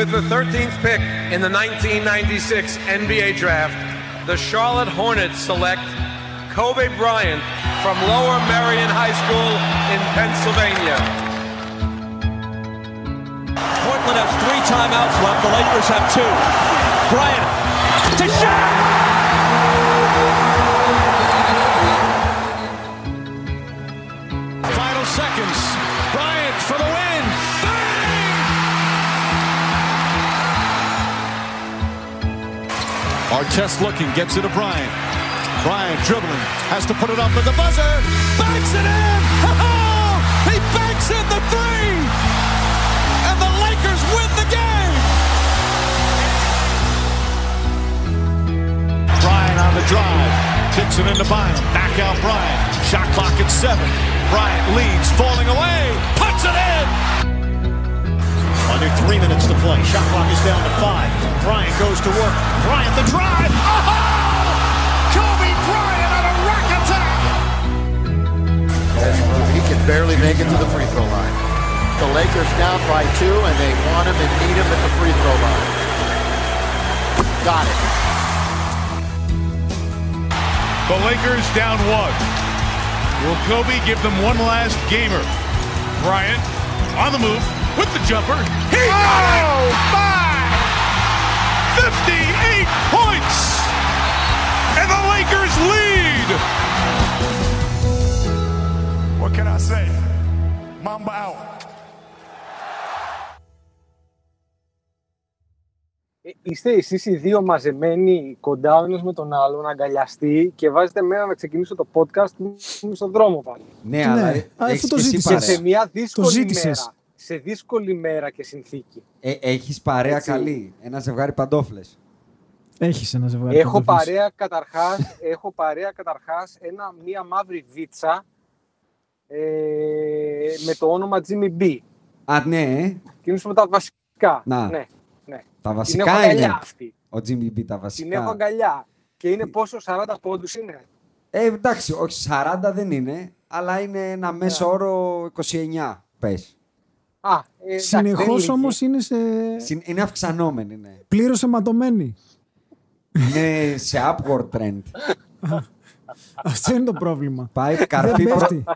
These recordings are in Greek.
With the 13th pick in the 1996 NBA Draft, the Charlotte Hornets select Kobe Bryant from Lower Merion High School in Pennsylvania. Portland has 3 timeouts left. The Lakers have 2. Bryant to shot! Final seconds. Bryant for the win. Bang! Artest looking, gets it to Bryant. Bryant dribbling, has to put it up at the buzzer. Banks it in! Oh! He banks in the 3! And the Lakers win the game! Bryant on the drive. Kicks it into Bynum. Back out Bryant. Shot clock at 7. Bryant leads, falling away. Puts it in! Under 3 minutes to play. Shot clock is down to 5. Bryant goes to work. Bryant the drive. Oh! Kobe Bryant on a rack attack! He can barely make it to the free throw line. The Lakers down by 2, and they want him and need him at the free throw line. Got it. The Lakers down 1. Will Kobe give them one last gamer? Bryant on the move with the jumper. He got it! My! 58 points! And the Lakers lead! What can I say? Mamba out. Είστε εσείς οι δύο μαζεμένοι κοντά ο ένας με τον άλλον, αγκαλιαστεί και βάζετε μένα να ξεκινήσω το podcast μου στον δρόμο πάλι. Ναι, αλλά αυτό το ζήτησες. Σε μια δύσκολη μέρα. Σε δύσκολη μέρα και συνθήκη. Έχεις παρέα έτσι καλή, ένα ζευγάρι παντόφλες. Έχεις ένα ζευγάρι έχω παρέα καταρχάς μια μαύρη βίτσα με το όνομα Jimmy B. Α, ναι. Και είναι τα βασικά. Να. Ναι. Τα βασικά είναι αυτή. Ο Jimmy B, τα βασικά. Την έχω αγκαλιά. Και είναι πόσο, 40 πόντους είναι? Εντάξει, όχι 40 δεν είναι, αλλά είναι ένα μέσο όρο 29, πες. Συνεχώς όμως είναι σε... Είναι αυξανόμενη, ναι. Πλήρως αιματωμένη. Είναι σε upward trend. Αυτό είναι το πρόβλημα. Πάει καρφί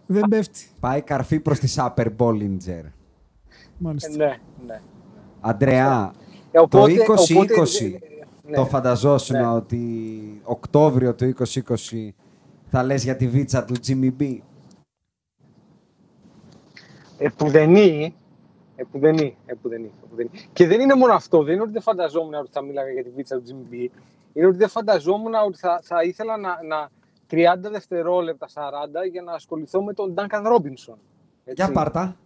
δεν πέφτει. Πάει καρφί προς τη Upper Bollinger. Μάλιστα. Ναι. Αντρέα, οπότε, το 2020 ναι, το φανταζόσουν ναι, ότι Οκτώβριο του 2020 θα λες για τη βίτσα του Jimmy B? Επουδενή. Και δεν είναι μόνο αυτό. Δεν είναι ότι δεν φανταζόμουν ότι θα μίλαγα για τη βίτσα του Jimmy B. Είναι ότι δεν φανταζόμουν ότι θα ήθελα να 30 δευτερόλεπτα, 40 για να ασχοληθώ με τον Duncan Robinson. Έτσι. Για πάρτα.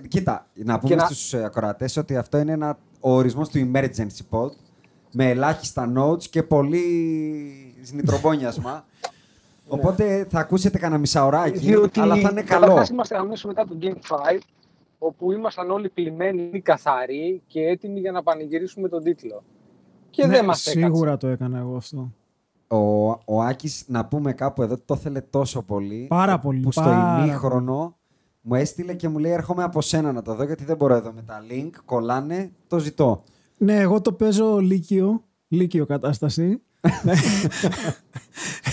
Κοίτα, να πούμε στους ακροατές ότι αυτό είναι ο ορισμός του emergency pod με ελάχιστα notes και πολύ νητρομπόνιασμα. Οπότε θα ακούσετε κανένα μισάωράκι, αλλά θα είναι καλό. Καταρχάς είμαστε αμέσως μετά το Game 5, όπου ήμασταν όλοι πλημμένοι, καθαροί και έτοιμοι για να πανηγυρίσουμε τον τίτλο. Και δεν μας έκατσε. Σίγουρα το έκανα εγώ αυτό. Ο Άκης, να πούμε κάπου εδώ, το ήθελε τόσο πολύ. Πάρα πολύ. Που στο ημίχρονο μου έστειλε και μου λέει: έρχομαι από σένα να το δω, γιατί δεν μπορώ εδώ με τα link. Κολλάνε, το ζητώ. Ναι, εγώ το παίζω λύκειο κατάσταση.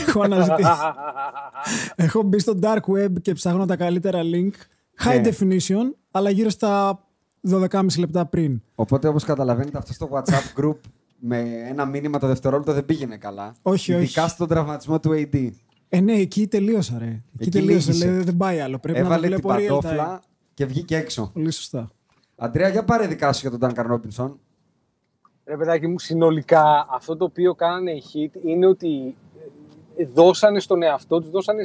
Έχω αναζητήσει. Έχω μπει στο dark web και ψάχνω τα καλύτερα link. High definition, αλλά γύρω στα 12,5 λεπτά πριν. Οπότε, όπως καταλαβαίνετε, αυτό στο WhatsApp group με ένα μήνυμα το δευτερόλεπτο δεν πήγαινε καλά. Όχι. Ειδικά στον τραυματισμό του AD. Ναι, εκεί τελείωσα, ρε. Εκεί τελείωσα, λέει, δεν πάει άλλο. Πρέπει έβαλε να την παντόφλα και βγήκε έξω. Πολύ σωστά. Αντρέα, για πάρε δικά σου για τον Duncan Robinson. Ρε παιδάκι μου, συνολικά αυτό το οποίο κάνανε οι Heat είναι ότι δώσανε στον εαυτό τους, δώσανε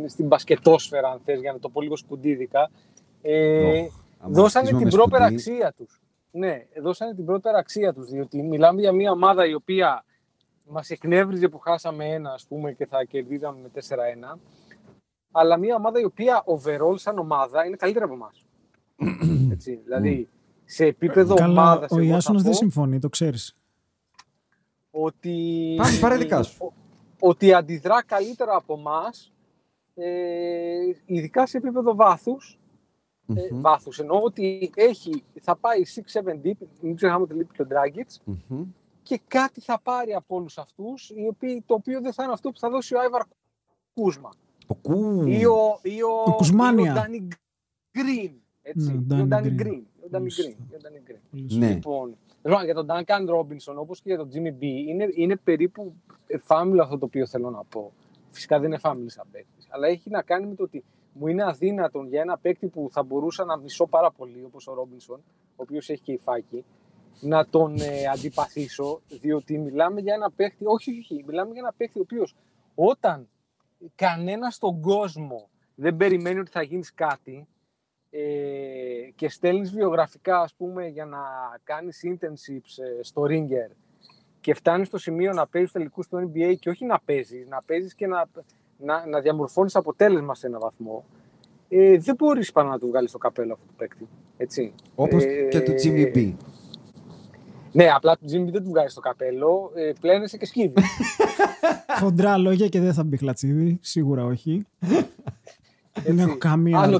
στην μπασκετόσφαιρα, αν θες, για να το πω λίγο σκουντίδικα, δώσανε την πρόπερα αξία τους. Ναι, δώσανε την πρόπερα αξία τους, διότι μιλάμε για μια ομάδα η οποία μας εκνεύριζε που χάσαμε ένα, ας πούμε, και θα κερδίζαμε με 4-1, αλλά μια ομάδα η οποία overall σαν ομάδα είναι καλύτερα από εμάς. Έτσι, δηλαδή, σε επίπεδο ομάδας... Ο Ιάσονας δεν συμφωνεί, το ξέρεις. Ότι... Πάρε δικά σου. Ότι αντιδρά καλύτερα από εμάς, ειδικά σε επίπεδο βάθους, βάθους. Εννοώ ότι θα πάει 6-7 deep, μην ξεχνάμε ότι λείπει και ο Dragic, και κάτι θα πάρει από όλους αυτούς, το οποίο δεν θα είναι αυτό που θα δώσει ο Άιβαρ Κούσμα. Ή ο Ντάνι Γκριν. Ο Ντάνι Γκριν. Λοιπόν, για τον Duncan Robinson, όπως και για τον Jimmy B, είναι περίπου family αυτό το οποίο θέλω να πω. Φυσικά δεν είναι family σαν παίκτης, αλλά έχει να κάνει με το ότι μου είναι αδύνατον για ένα παίκτη που θα μπορούσα να μισώ πάρα πολύ, όπως ο Ρόμπινσον, ο οποίος έχει και υφάκι, να τον αντιπαθήσω, διότι μιλάμε για ένα παίκτη, μιλάμε για ένα παίκτη ο οποίος όταν κανένας στον κόσμο δεν περιμένει ότι θα γίνεις κάτι και στέλνεις βιογραφικά, ας πούμε, για να κάνεις internships στο Ringer και φτάνεις στο σημείο να παίζεις τελικούς στο NBA και όχι να παίζεις και να διαμορφώνεις αποτέλεσμα σε έναν βαθμό, δεν μπορείς πάνω να του βγάλεις το καπέλο αυτό το παίκτη. Έτσι. Όπως και του Jimmy B. Ναι, απλά του Jimmy B δεν του βγάζεις το καπέλο, πλένεσαι και σκύβει. Χοντρά λόγια και δεν θα μπει Χλατσίδη, σίγουρα όχι. Δεν έχω καμία άλλο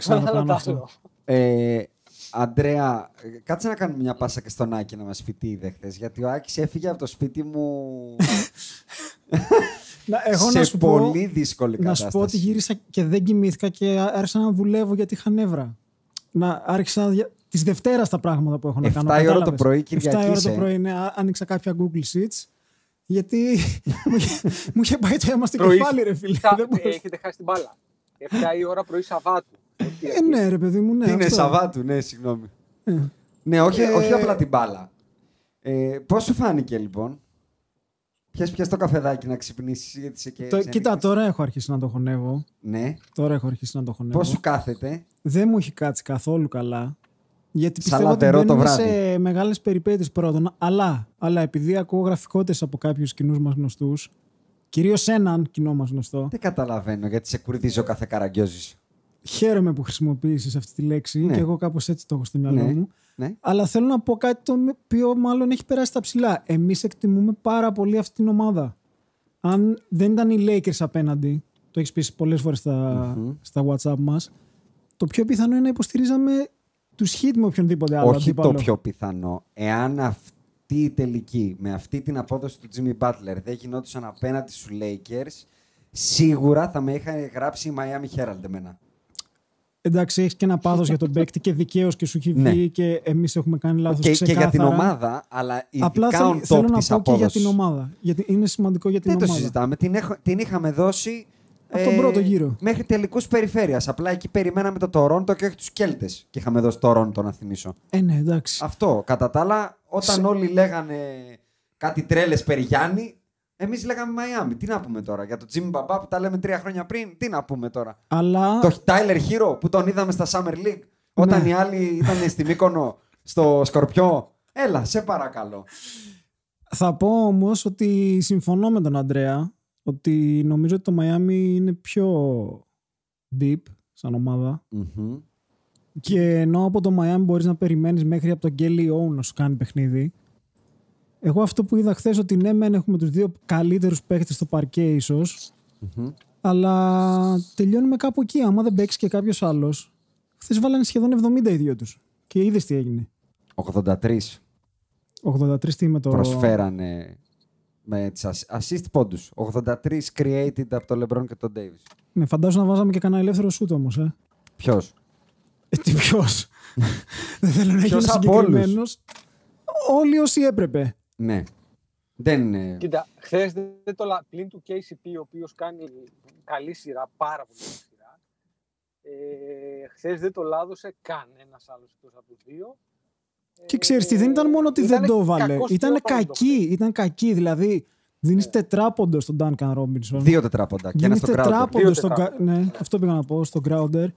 αυτό. Αντρέα, κάτσε να κάνουμε μια πάσα και στον Άκη να μας πει τι είδε χθες, γιατί ο Άκης έφυγε από το σπίτι μου σε πολύ δύσκολη κατάσταση. Να σου πω ότι γύρισα και δεν κοιμήθηκα και άρχισα να δουλεύω γιατί είχα νεύρα. Άρχισα της Δευτέρας τα πράγματα που έχω να κάνω. 7 η ώρα το πρωί, Κυριακή. 7 η ώρα το πρωί, άνοιξα κάποια Google Sheets. Γιατί μου είχε πάει το αίμα στο κεφάλι, ρε φίλε. Έχετε χάσει την μπάλα. 7 η ώρα πρωί Σαββάτου. Ναι, ρε παιδί μου, ναι. Είναι Σαββάτου, ναι, συγγνώμη. Ναι, όχι απλά την μπάλα. Πώς σου φάνηκε λοιπόν? Πιες το καφεδάκι να ξυπνήσεις, γιατί είσαι και. Κοίτα, τώρα έχω αρχίσει να το χωνεύω. Ναι. Τώρα έχω αρχίσει να το χωνεύω. Πώς σου κάθεται? Δεν μου έχει κάτσει καθόλου καλά. Γιατί πιστεύω ότι μπαίνουμε σε μεγάλες περιπέτειες πρώτον. Αλλά επειδή ακούω γραφικότητες από κάποιους κοινούς μας γνωστούς, κυρίως έναν κοινό μας γνωστό. Δεν καταλαβαίνω γιατί σε κουρδίζω κάθε καραγκιόζης. Χαίρομαι που χρησιμοποίησες αυτή τη λέξη, ναι. Και εγώ κάπως έτσι το έχω στο μυαλό μου. Ναι. Αλλά θέλω να πω κάτι το οποίο μάλλον έχει περάσει στα ψηλά. Εμείς εκτιμούμε πάρα πολύ αυτή την ομάδα. Αν δεν ήταν οι Lakers απέναντι, το έχεις πει πολλές φορές στα WhatsApp μας, το πιο πιθανό είναι να υποστηρίζαμε τους Heat με οποιονδήποτε άλλο. Όχι αντίπαλο. Το πιο πιθανό. Εάν αυτή η τελική με αυτή την απόδοση του Jimmy Butler δεν γινόντουσαν απέναντι στους Lakers, σίγουρα θα με είχαν γράψει η Miami Herald εμένα. Εντάξει, έχεις και ένα πάθος για τον παίκτη και δικαίως και σου έχει βγει και εμείς έχουμε κάνει λάθος ξεκάθαρα. Και για την ομάδα, αλλά ειδικά απλά θέλω να πω και για την ομάδα. Γιατί είναι σημαντικό για την ομάδα. Δεν το συζητάμε. Την είχαμε δώσει από τον πρώτο γύρο. Μέχρι τελικούς περιφέρειας. Απλά εκεί περιμέναμε το Τορόντο και όχι τους Κέλτες. Και είχαμε δώσει Τορόντο, να θυμίσω. Ναι, εντάξει. Αυτό. Κατά τα άλλα, όταν όλοι λέγανε κάτι τρέλες περί Γιάννη, εμείς λέγαμε Μαϊάμι. Τι να πούμε τώρα? Για τον Jimmy Μπαμπά που τα λέμε 3 χρόνια πριν, τι να πούμε τώρα? Αλλά... Το Tyler Hero που τον είδαμε στα Summer League, όταν οι άλλοι ήταν στη Μύκονο, στο Σκορπιό. Έλα, σε παρακαλώ. Θα πω όμως ότι συμφωνώ με τον Αντρέα, ότι νομίζω ότι το Μαϊάμι είναι πιο deep σαν ομάδα. Και ενώ από το Μαϊάμι μπορείς να περιμένεις μέχρι από τον Kelly Owen να σου κάνει παιχνίδι, εγώ αυτό που είδα χθες, ότι ναι, μεν έχουμε τους δύο καλύτερους παίχτες στο παρκέ ίσως, αλλά τελειώνουμε κάπου εκεί. Άμα δεν παίξει και κάποιος άλλος. Χθες βάλανε σχεδόν 70 οι δύο τους. Και είδες τι έγινε. 83. 83 τι με το... Προσφέρανε με τις assist πόντους. 83 created από τον LeBron και τον Davis. Ναι, φαντάζομαι να βάζαμε και κανένα ελεύθερο σούτ όμως. Ποιος? Τι ποιος? Δεν θέλω να γίνει συγκεκριμένος. Όλοι όσοι έπρεπε. Ναι. Κοίτα, χθες πλην του KCP, ο οποίος κάνει καλή σειρά, πάρα πολύ καλή σειρά, χθες δεν το λάδωσε κανένας άλλος εκτός από τους δύο. Και ξέρεις τι, δεν ήταν μόνο ότι δεν το έβαλε. Ήταν κακή, δηλαδή δίνεις τετράποντο στον Duncan Robinson. 2 τετράποντα και ένα στο Crowder. Ναι, αυτό πήγα να πω, στον Crowder.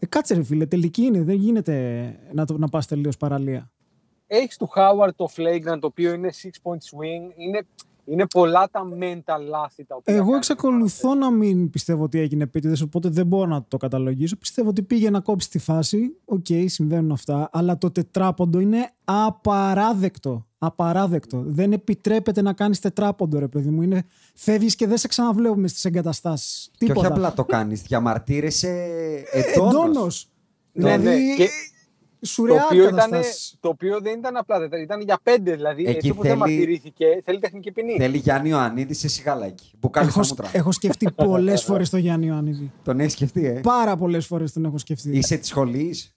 Κάτσε ρε φίλε, τελική είναι, δεν γίνεται να πας τελείως παραλία. Έχεις του Howard το flagrant, το οποίο είναι 6-point swing. Είναι πολλά τα mental λάθη τα οποία. Εγώ εξακολουθώ να μην πιστεύω ότι έγινε επίτηδες, οπότε δεν μπορώ να το καταλογίσω. Πιστεύω ότι πήγε να κόψει τη φάση. Οκ, συμβαίνουν αυτά. Αλλά το τετράποντο είναι απαράδεκτο. Απαράδεκτο. Δεν επιτρέπεται να κάνεις τετράποντο, ρε παιδί μου. Φεύγεις και δεν σε ξαναβλέπουμε στις εγκαταστάσεις. Και όχι απλά το κάνεις, διαμαρτύρεσαι εντόνως. Δηλαδή, σουρεάλ καταστάσεις. Το οποίο δεν ήταν απλά, ήταν για 5, δηλαδή. Έτσι που δεν μαρτυρήθηκε, θέλει τεχνική ποινή. Θέλει Γιάννη Ιωαννίδη σε σιγαλάκι. Έχω σκεφτεί πολλές φορές το Γιάννη Ιωαννίδη. Τον έχεις σκεφτεί, Πάρα πολλές φορές τον έχω σκεφτεί. Είσαι της σχολής?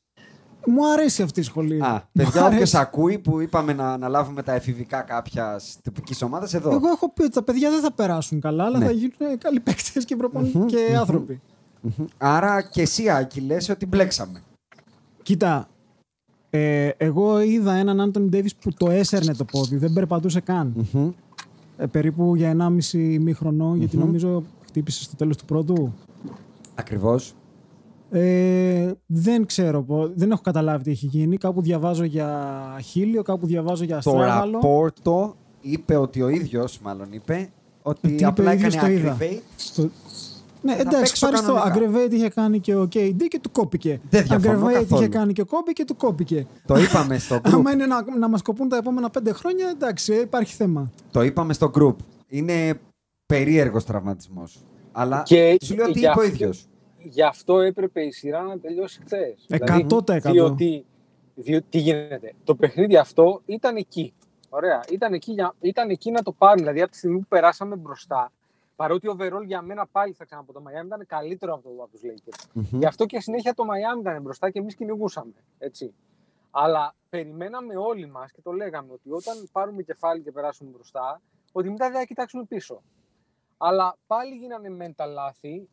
Μου αρέσει αυτή η σχολή. Παιδιά, όποιος ακούει που είπαμε να λάβουμε τα εφηβικά κάποιας τυπικής ομάδας εδώ. Εγώ έχω πει ότι τα παιδιά δεν θα περάσουν καλά, αλλά θα γίνουν καλοί παίκτες και άνθρωποι. Άρα και εσύ, Άκη, λες ότι μπλέξαμε. Κοίτα, εγώ είδα έναν Άντονι Ντέιβις που το έσερνε το πόδι, δεν περπατούσε καν. Περίπου για 1,5 ημίχρονο, γιατί νομίζω χτύπησε στο τέλος του πρώτου. Ακριβώς. Δεν ξέρω, δεν έχω καταλάβει τι έχει γίνει. Κάπου διαβάζω για χίλιο, κάπου διαβάζω για αστράγαλο. Το ραπόρτο είπε ότι ο ίδιος, μάλλον είπε, ότι απλά έκανε aggravate. Ναι, εντάξει, ευχαριστώ. Aggravate είχε κάνει και ο KD και του κόπηκε. Δεν διαφωνώ Aggravate καθόλου. είχε κάνει και ο Kobe και του κόπηκε. Το είπαμε στο group. Άμα είναι να μας κοπούν τα επόμενα 5 χρόνια, εντάξει, υπάρχει θέμα. Το είπαμε στο group. Είναι περίεργος τραυματισμός. Αλλά σου λέω ότι είπε ο ίδιος. Γι' αυτό έπρεπε η σειρά να τελειώσει χθες. 100%. Διότι τι γίνεται. Το παιχνίδι αυτό ήταν εκεί. Ωραία. Ήταν εκεί να το πάρει. Δηλαδή από τη στιγμή που περάσαμε μπροστά, παρότι ο overall για μένα πάλι θα ξαναπώ το Miami ήταν καλύτερο από τους Lakers. Γι' αυτό και συνέχεια το Miami ήταν μπροστά και εμείς κυνηγούσαμε. Έτσι. Αλλά περιμέναμε όλοι μας και το λέγαμε ότι όταν πάρουμε κεφάλι και περάσουμε μπροστά, ότι μετά δεν θα κοιτάξουμε πίσω. Αλλά πάλι γίνανε mental λάθη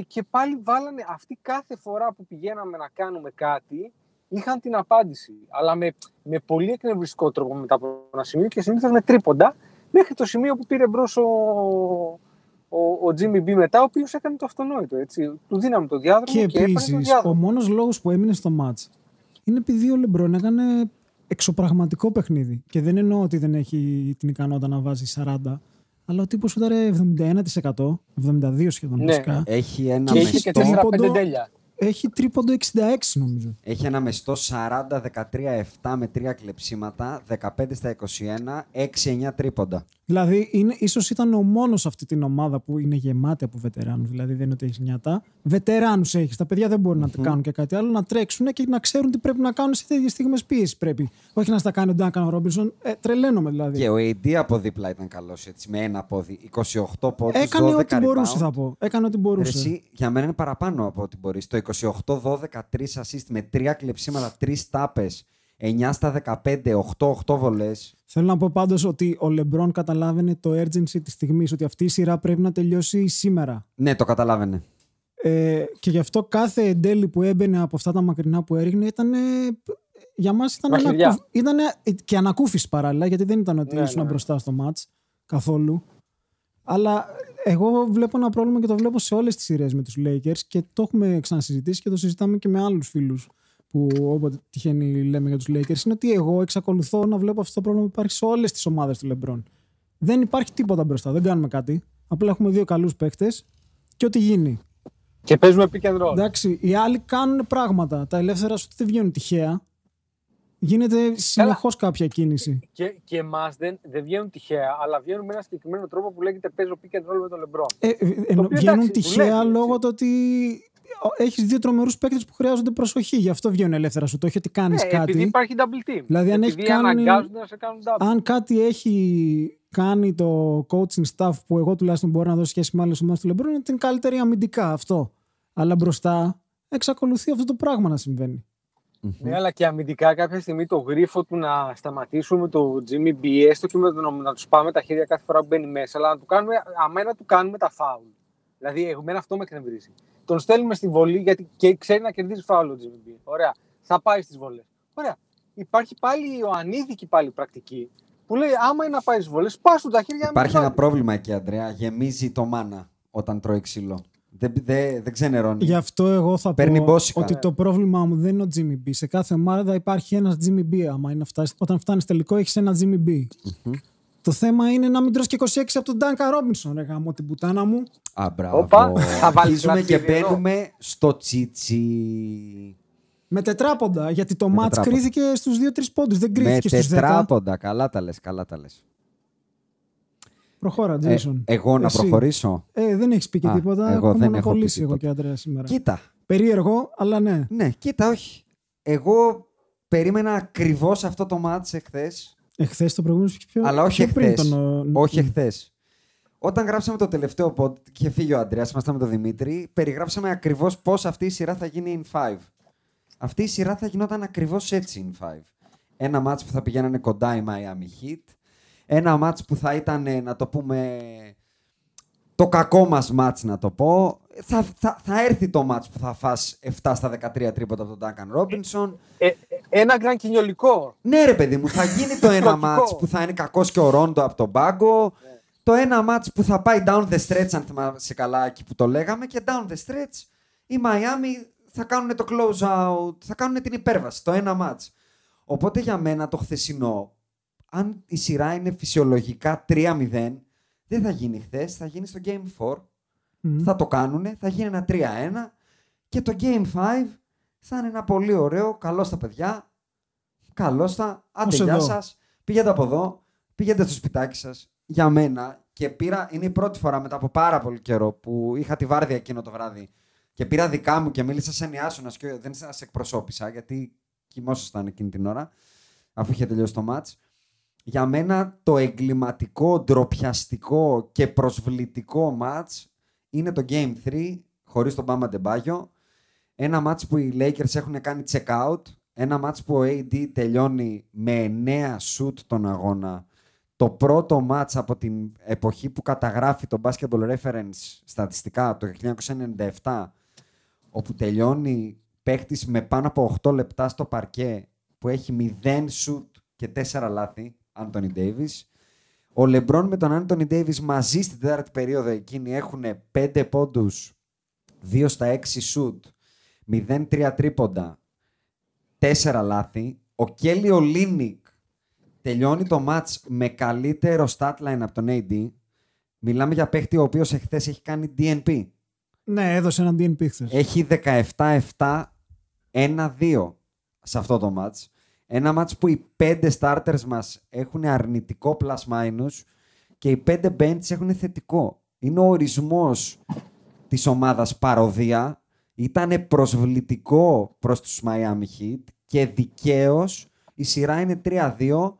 και πάλι βάλανε αυτοί κάθε φορά που πηγαίναμε να κάνουμε κάτι, είχαν την απάντηση. Αλλά με πολύ εκνευριστικό τρόπο μετά από ένα σημείο και συνήθως με τρίποντα, μέχρι το σημείο που πήρε μπρος ο Jimmy B μετά, ο οποίος έκανε το αυτονόητο. Έτσι. Του δίναμε το διάδρομο και επίσης, ο μόνος λόγος που έμεινε στο μάτς είναι επειδή ο LeBron έκανε εξωπραγματικό παιχνίδι. Και δεν εννοώ ότι δεν έχει την ικανότητα να βάζει 40, αλλά ο τύπος σούταρε 71%, 72% σχεδόν βασικά. Έχει ένα και είχε και 4-5 τέλεια. Έχει τρίποντο 66 νομίζω. Έχει ένα μεστό 40-13-7 με 3 κλεψίματα, 15 στα 21, 6-9 τρίποντα. Δηλαδή ίσως ήταν ο μόνος αυτή την ομάδα που είναι γεμάτη από βετεράνους. Δηλαδή δεν είναι ότι έχει νιάτα. Βετεράνους έχεις. Τα παιδιά δεν μπορούν να κάνουν και κάτι άλλο, να τρέξουν και να ξέρουν τι πρέπει να κάνουν σε τέτοιες στιγμές πίεση πρέπει. Όχι να στα κάνει ο Ντάνκαν Ρόμπινσον. Τρελαίνομαι δηλαδή. Και ο AD από δίπλα ήταν καλός έτσι, με ένα πόδι. 28 πόντους, έκανε 12 ό,τι rebound. μπορούσε, θα πω. Έκανε ό,τι μπορούσε. Εσύ, για μένα είναι παραπάνω από ό,τι μπορείς. Το 28-12, 3 assist με 3 κλεψίματα, 3 τάπες, 9 στα 15, 8 βολές. Θέλω να πω πάντως ότι ο LeBron καταλάβαινε το urgency της στιγμής, ότι αυτή η σειρά πρέπει να τελειώσει σήμερα. Ναι, το καταλάβαινε. Και γι' αυτό κάθε εντέλει που έμπαινε από αυτά τα μακρινά που έριχνε ήταν. Για μας ήταν και ανακούφιση παράλληλα, γιατί δεν ήταν ότι ήσουν μπροστά στο μάτς καθόλου. Αλλά εγώ βλέπω ένα πρόβλημα και το βλέπω σε όλες τις σειρές με τους Lakers και το έχουμε ξανασυζητήσει και το συζητάμε και με άλλους φίλους που όποτε τυχαίνει λέμε για τους Lakers. Είναι ότι εγώ εξακολουθώ να βλέπω αυτό το πρόβλημα που υπάρχει σε όλες τις ομάδες του LeBron. Δεν υπάρχει τίποτα μπροστά, δεν κάνουμε κάτι. Απλά έχουμε 2 καλούς παίκτες και ό,τι γίνει. Και παίζουμε pick and roll. Εντάξει, οι άλλοι κάνουν πράγματα. Τα ελεύθερα σου δεν βγαίνουν τυχαία. Γίνεται συνεχώς κάποια κίνηση. Και εμάς δεν βγαίνουν τυχαία, αλλά βγαίνουν με ένα συγκεκριμένο τρόπο που λέγεται παίζω pick and roll με τον LeBron. Βγαίνουν τυχαία λόγω του ότι έχεις 2 τρομερούς παίκτες που χρειάζονται προσοχή. Γι' αυτό βγαίνουν ελεύθερα σου. Το όχι ότι κάνεις κάτι. Επειδή υπάρχει double team. Δηλαδή, αναγκάζονται να σε κάνουν double. Αν κάτι έχει κάνει το coaching staff που εγώ τουλάχιστον μπορώ να δώσω σχέση με άλλες ομάδες του LeBron, είναι την καλύτερη αμυντικά αυτό. Αλλά μπροστά εξακολουθεί αυτό το πράγμα να συμβαίνει. Ναι, αλλά και αμυντικά κάποια στιγμή το γρίφο του να σταματήσουμε το Jimmy B, έστω και να τους πάμε τα χέρια κάθε φορά που μπαίνει μέσα, αλλά να του κάνουμε, αμένα του κάνουμε τα φάουλ. Δηλαδή, εμένα αυτό με εκνευρίζει. Τον στέλνουμε στη βολή γιατί και ξέρει να κερδίζει φάουλ ο Jimmy B. Ωραία. Θα πάει στις βολές. Ωραία. Υπάρχει πάλι η ανήθικη πάλι πρακτική που λέει: άμα είναι να πάει στις βολές, πας του τα χέρια. Υπάρχει ένα πρόβλημα εκεί, Αντρέα. Γεμίζει το μάνα όταν τρώει ξύλο. Δεν ξενερώνει. Γι' αυτό εγώ θα παίρνει πω μπόσικα. ότι το πρόβλημά μου δεν είναι ο Jimmy B. Σε κάθε ομάδα υπάρχει ένας Jimmy B. Όταν φτάνεις τελικό, έχεις ένα Jimmy B. Το θέμα είναι να μην τρως και 26 από τον Duncan Robinson. Ρε γάμο την πουτάνα μου. Μπράβο. Αρχίζουμε και μπαίνουμε στο τσίτσι. Με τετράποντα. Γιατί το μάτς κρίθηκε στους 2-3 πόντους. Δεν κρίθηκε στους 10. Με τετράποντα. Καλά τα λες. Προχώρα, Jason. Εγώ να προχωρήσω. Δεν έχεις πει και τίποτα. Εγώ δεν έχω πει εγώ και Αντρέα σήμερα. Κοίτα. Περίεργο, αλλά ναι. Ναι, κοίτα, όχι. Εγώ περίμενα ακριβώς αυτό το μάτς εχθές. Εχθές το προηγούμενο πιο. Αλλά όχι εχθές. Όχι Ναι. εχθές. Όταν γράψαμε το τελευταίο pod και είχε φύγει ο Αντρέας, ήμασταν με τον Δημήτρη, περιγράψαμε ακριβώς πώς αυτή η σειρά θα γίνει in 5. Αυτή η σειρά θα γινόταν ακριβώς έτσι in 5. Ένα μάτς που θα πηγαίνανε κοντά η Miami Heat. Ένα μάτς που θα ήταν, να το πούμε, το κακό μας μάτς, να το πω. Θα έρθει το μάτς που θα φας 7 στα 13 τρίποτα από τον Duncan Robinson. Ένα γκραν κοινιολικό. Ναι ρε παιδί μου, θα γίνει το ένα μάτς που θα είναι κακός και ο Ρόντο από τον πάγκο. Το ένα μάτς που θα πάει down the stretch, αν θυμάσαι καλά εκεί που το λέγαμε, και down the stretch η Miami θα κάνουν το close out, θα κάνουν την υπέρβαση, το ένα μάτς. Οπότε για μένα το χθεσινό, αν η σειρά είναι φυσιολογικά 3-0, δεν θα γίνει χθες, θα γίνει στο Game 4. Θα το κάνουνε, θα γίνει ένα 3-1 και το Game 5 θα είναι ένα πολύ ωραίο, καλό στα παιδιά, καλό στα, άντε γεια σας, πήγαινε από εδώ, πήγαινε στο σπιτάκι σας. Για μένα, και είναι η πρώτη φορά μετά από πάρα πολύ καιρό που είχα τη βάρδια εκείνο το βράδυ και πήρα δικά μου και μίλησα σαν Ιάσονας και δεν σας εκπροσώπησα γιατί κοιμόσασταν εκείνη την ώρα αφού είχε τελειώσει το μάτς. Για μένα το εγκληματικό, ντροπιαστικό και προσβλητικό μάτς είναι το Game 3 χωρίς τον Μπάμα Ντεμπάγιο. Ένα μάτς που οι Lakers έχουν κάνει check-out. Ένα μάτς που ο AD τελειώνει με 9 shoot τον αγώνα. Το πρώτο μάτς από την εποχή που καταγράφει το Basketball Reference στατιστικά, το 1997, όπου τελειώνει παίχτης με πάνω από 8 λεπτά στο παρκέ, που έχει 0 shoot και 4 λάθη, Anthony Davis. Ο LeBron με τον Anthony Davis μαζί στην τέταρτη περίοδο εκείνη έχουν 5 πόντους, 2 στα 6 shoot, 0-3 τρίποντα, 4 λάθη. Ο Kelly Olynyk τελειώνει το match με καλύτερο stat line από τον AD. Μιλάμε για παίχτη ο οποίος εχθές έχει κάνει DNP. Ναι, έδωσε ένα DNP χθες. Έχει 17-7, 1-2 σε αυτό το match. Ένα match που οι 5 starters μας έχουν αρνητικό plus minus και οι 5 bench έχουν θετικό. Είναι ο ορισμός της ομάδας παροδία. Ήτανε προσβλητικό προς τους Miami Heat και δικαίως η σειρά είναι 3-2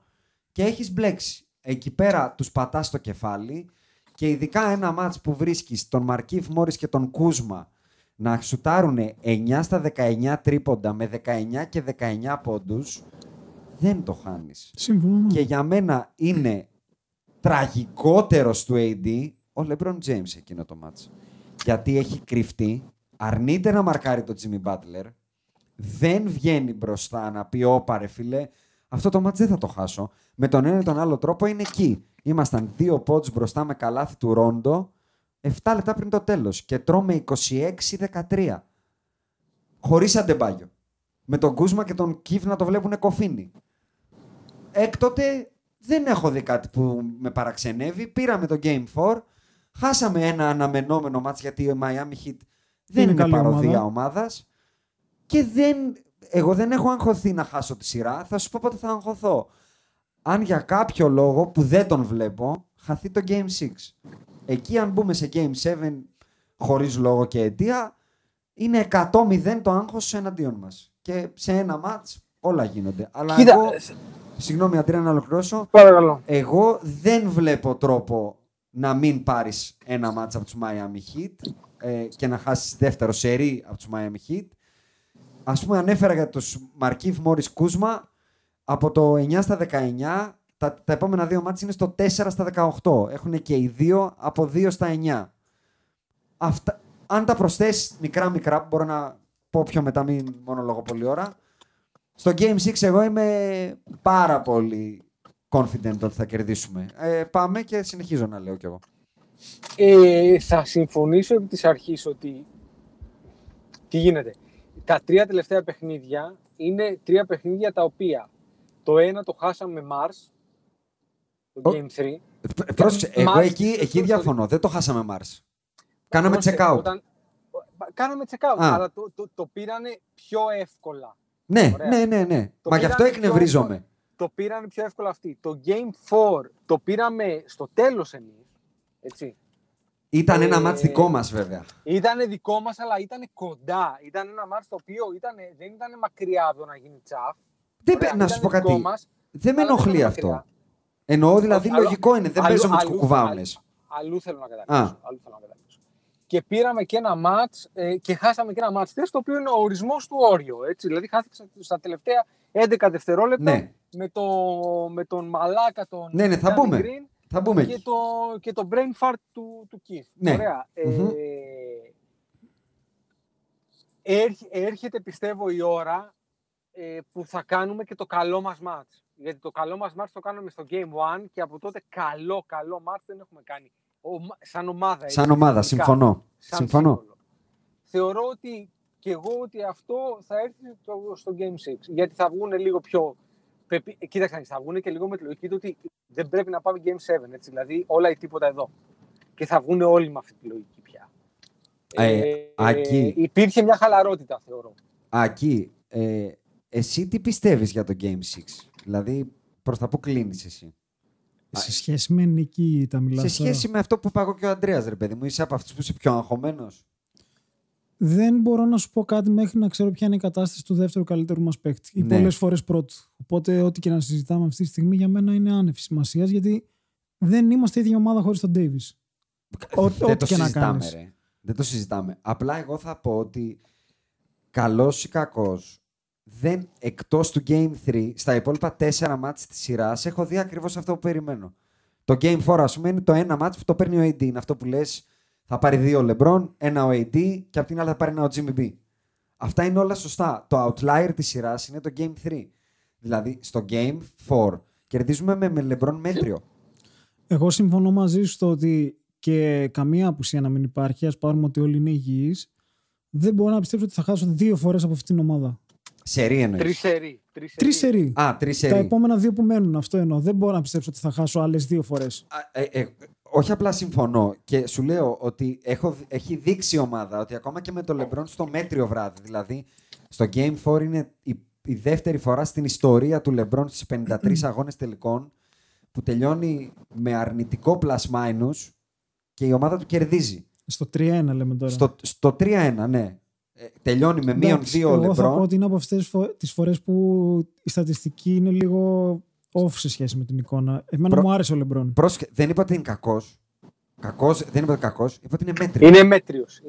και έχεις μπλέξει. Εκεί πέρα τους πατάς στο κεφάλι και ειδικά ένα μάτς που βρίσκεις τον Μαρκίφ Μόρις και τον Κούσμα να σουτάρουν 9 στα 19 τρίποντα με 19 και 19 πόντους, δεν το χάνεις. Συμφωνώ. Και για μένα είναι τραγικότερος του AD ο LeBron James εκείνο το μάτς. Γιατί έχει κρυφτεί, αρνείται να μαρκάρει το Jimmy Butler, δεν βγαίνει μπροστά να πει όπα ρε φίλε, αυτό το μάτς δεν θα το χάσω. Με τον ένα ή τον άλλο τρόπο είναι εκεί. Ήμασταν 2 πόντους μπροστά με καλάθι του Ρόντο 7 λεπτά πριν το τέλος και τρώμε 26-13. Χωρίς Αντεμπάγιο. Με τον Κούσμα και τον Κιβ να το βλέπουνε κοφίνι. Έκτοτε δεν έχω δει κάτι που με παραξενεύει. Πήραμε το Game 4. Χάσαμε ένα αναμενόμενο μάτς γιατί η Miami Heat δεν είναι παροδία ομάδας. Και εγώ δεν έχω αγχωθεί να χάσω τη σειρά. Θα σου πω πότε θα αγχωθώ. Αν για κάποιο λόγο που δεν τον βλέπω, χαθεί το Game 6. Εκεί αν μπούμε σε Game 7 χωρίς λόγο και αιτία, είναι 100-0 το άγχος εναντίον μας. Και σε ένα μάτς όλα γίνονται. Αλλά κοίτα, εγώ, συγγνώμη Αντρέα να ολοκληρώσω, παρακαλώ. Εγώ δεν βλέπω τρόπο να μην πάρεις ένα μάτς από τους Miami Heat και να χάσεις δεύτερο σερί από τους Miami Heat. Ας πούμε ανέφερα για τους Μαρκίφ Μόρις Κούσμα από το 9 στα 19, τα επόμενα 2 μάτς είναι στο 4 στα 18. Έχουν και οι δύο από 2 στα 9. Αυτά, αν τα προσθέσεις μικρά, μπορώ να πω πιο μετά, μην μονολογώ πολλή ώρα. Στο Game 6 εγώ είμαι πάρα πολύ confident ότι θα κερδίσουμε. Πάμε και συνεχίζω να λέω κι εγώ. Θα συμφωνήσω επί της αρχής ότι τι γίνεται. Τα 3 τελευταία παιχνίδια είναι 3 παιχνίδια τα οποία το ένα το χάσαμε με Mars, το Game 3. Πρόσεξε, εγώ εκεί διαφωνώ. Δεν το χάσαμε Mars. Κάναμε check-out. Κάναμε check-out, αλλά το πήρανε πιο εύκολα. Ναι. Μα γι' αυτό εκνευρίζομαι. Το πήρανε πιο εύκολα αυτοί. Το Game 4 το πήραμε στο τέλος εμείς. Έτσι. Ήταν ένα μάτς δικό μας βέβαια. Ήταν δικό μας, αλλά ήταν κοντά. Ήταν ένα μάτς το οποίο δεν ήταν μακριά από το να γίνει τσαφ. Να σου πω κάτι. Δεν με ενοχλεί αυτό. Εννοώ δηλαδή λογικό είναι. Δεν παίζω με τους κουκουβάουνες. Αλλού θέλω να καταλήξω. Και πήραμε και ένα μάτς και χάσαμε και ένα μάτς το οποίο είναι ο ορισμός του όριο. Δηλαδή χάθηκα στα τελευταία 11 δευτερόλεπτα με τον μαλάκα τον θα πούμε. Θα μπούμε και το brain fart του Keith. Ναι. Ωραία. Έρχεται πιστεύω η ώρα που θα κάνουμε και το καλό μας match. Γιατί το καλό μας match το κάνουμε στο Game 1 και από τότε καλό match δεν έχουμε κάνει. Σαν ομάδα. Έτσι, σαν ομάδα, συμφωνώ. Θεωρώ και εγώ ότι αυτό θα έρθει στο Game 6. Γιατί θα βγουν λίγο πιο... Κοίταξε, θα βγουν και λίγο με τη λογική του ότι δεν πρέπει να πάμε Game 7. Έτσι, δηλαδή όλα ή τίποτα εδώ. Και θα βγουν όλοι με αυτή τη λογική πια. Υπήρχε μια χαλαρότητα, θεωρώ. Ακή, εσύ τι πιστεύεις για το Game 6? Δηλαδή, προς τα πού κλείνεις εσύ? Σε σχέση με νίκη τα μιλάς? Σε σχέση με αυτό που είπα εγώ και ο Αντρέας, ρε παιδί μου, είσαι από αυτούς που είσαι πιο αγχωμένος? Δεν μπορώ να σου πω κάτι μέχρι να ξέρω ποια είναι η κατάσταση του δεύτερου καλύτερου μας παίκτη. Ή πολλές φορές πρώτου. Οπότε, ό,τι και να συζητάμε αυτή τη στιγμή για μένα είναι άνευ σημασίας, γιατί δεν είμαστε ίδια ομάδα χωρίς τον Davis. Δεν το συζητάμε, ρε. Δεν το συζητάμε. Απλά εγώ θα πω ότι καλός ή κακός, εκτός του Game 3, στα υπόλοιπα 4 μάτς της σειράς, έχω δει ακριβώς αυτό που περιμένω. Το Game 4, ας πούμε, είναι το ένα μάτς που το παίρνει ο AD. Είναι αυτό που λες, θα πάρει 2 ο LeBron, ένα ο AD και απ' την άλλη θα πάρει ένα ο Jimmy B. Αυτά είναι όλα σωστά. Το outlier της σειράς είναι το Game 3. Δηλαδή, στο Game 4 κερδίζουμε με LeBron μέτριο. Εγώ συμφωνώ μαζί σου στο ότι και καμία απουσία να μην υπάρχει, ας πάρουμε ότι όλοι είναι υγιείς, δεν μπορώ να πιστέψω ότι θα χάσω 2 φορές από αυτήν την ομάδα. Σερί εννοείς? 3 σερί. Τα επόμενα 2 που μένουν, αυτό εννοώ. Δεν μπορώ να πιστέψω ότι θα χάσω άλλες 2 φορές. Όχι απλά συμφωνώ και σου λέω ότι έχει δείξει η ομάδα ότι ακόμα και με το LeBron στο μέτριο βράδυ, δηλαδή στο Game 4 είναι η δεύτερη φορά στην ιστορία του LeBron στις 53 αγώνες τελικών που τελειώνει με αρνητικό plus-minus και η ομάδα του κερδίζει. Στο 3-1 λέμε τώρα. Στο 3-1, ναι. Τελειώνει με μείον 2 ο LeBron. Εγώ θα πω ότι είναι από αυτές τις φορές που η στατιστική είναι λίγο off σε σχέση με την εικόνα. Εμένα μου άρεσε ο LeBron. Δεν είπα ότι είναι κακός. Δεν είπα ότι κακός. Είπα ότι είναι μέτριος. Είναι μέτριος.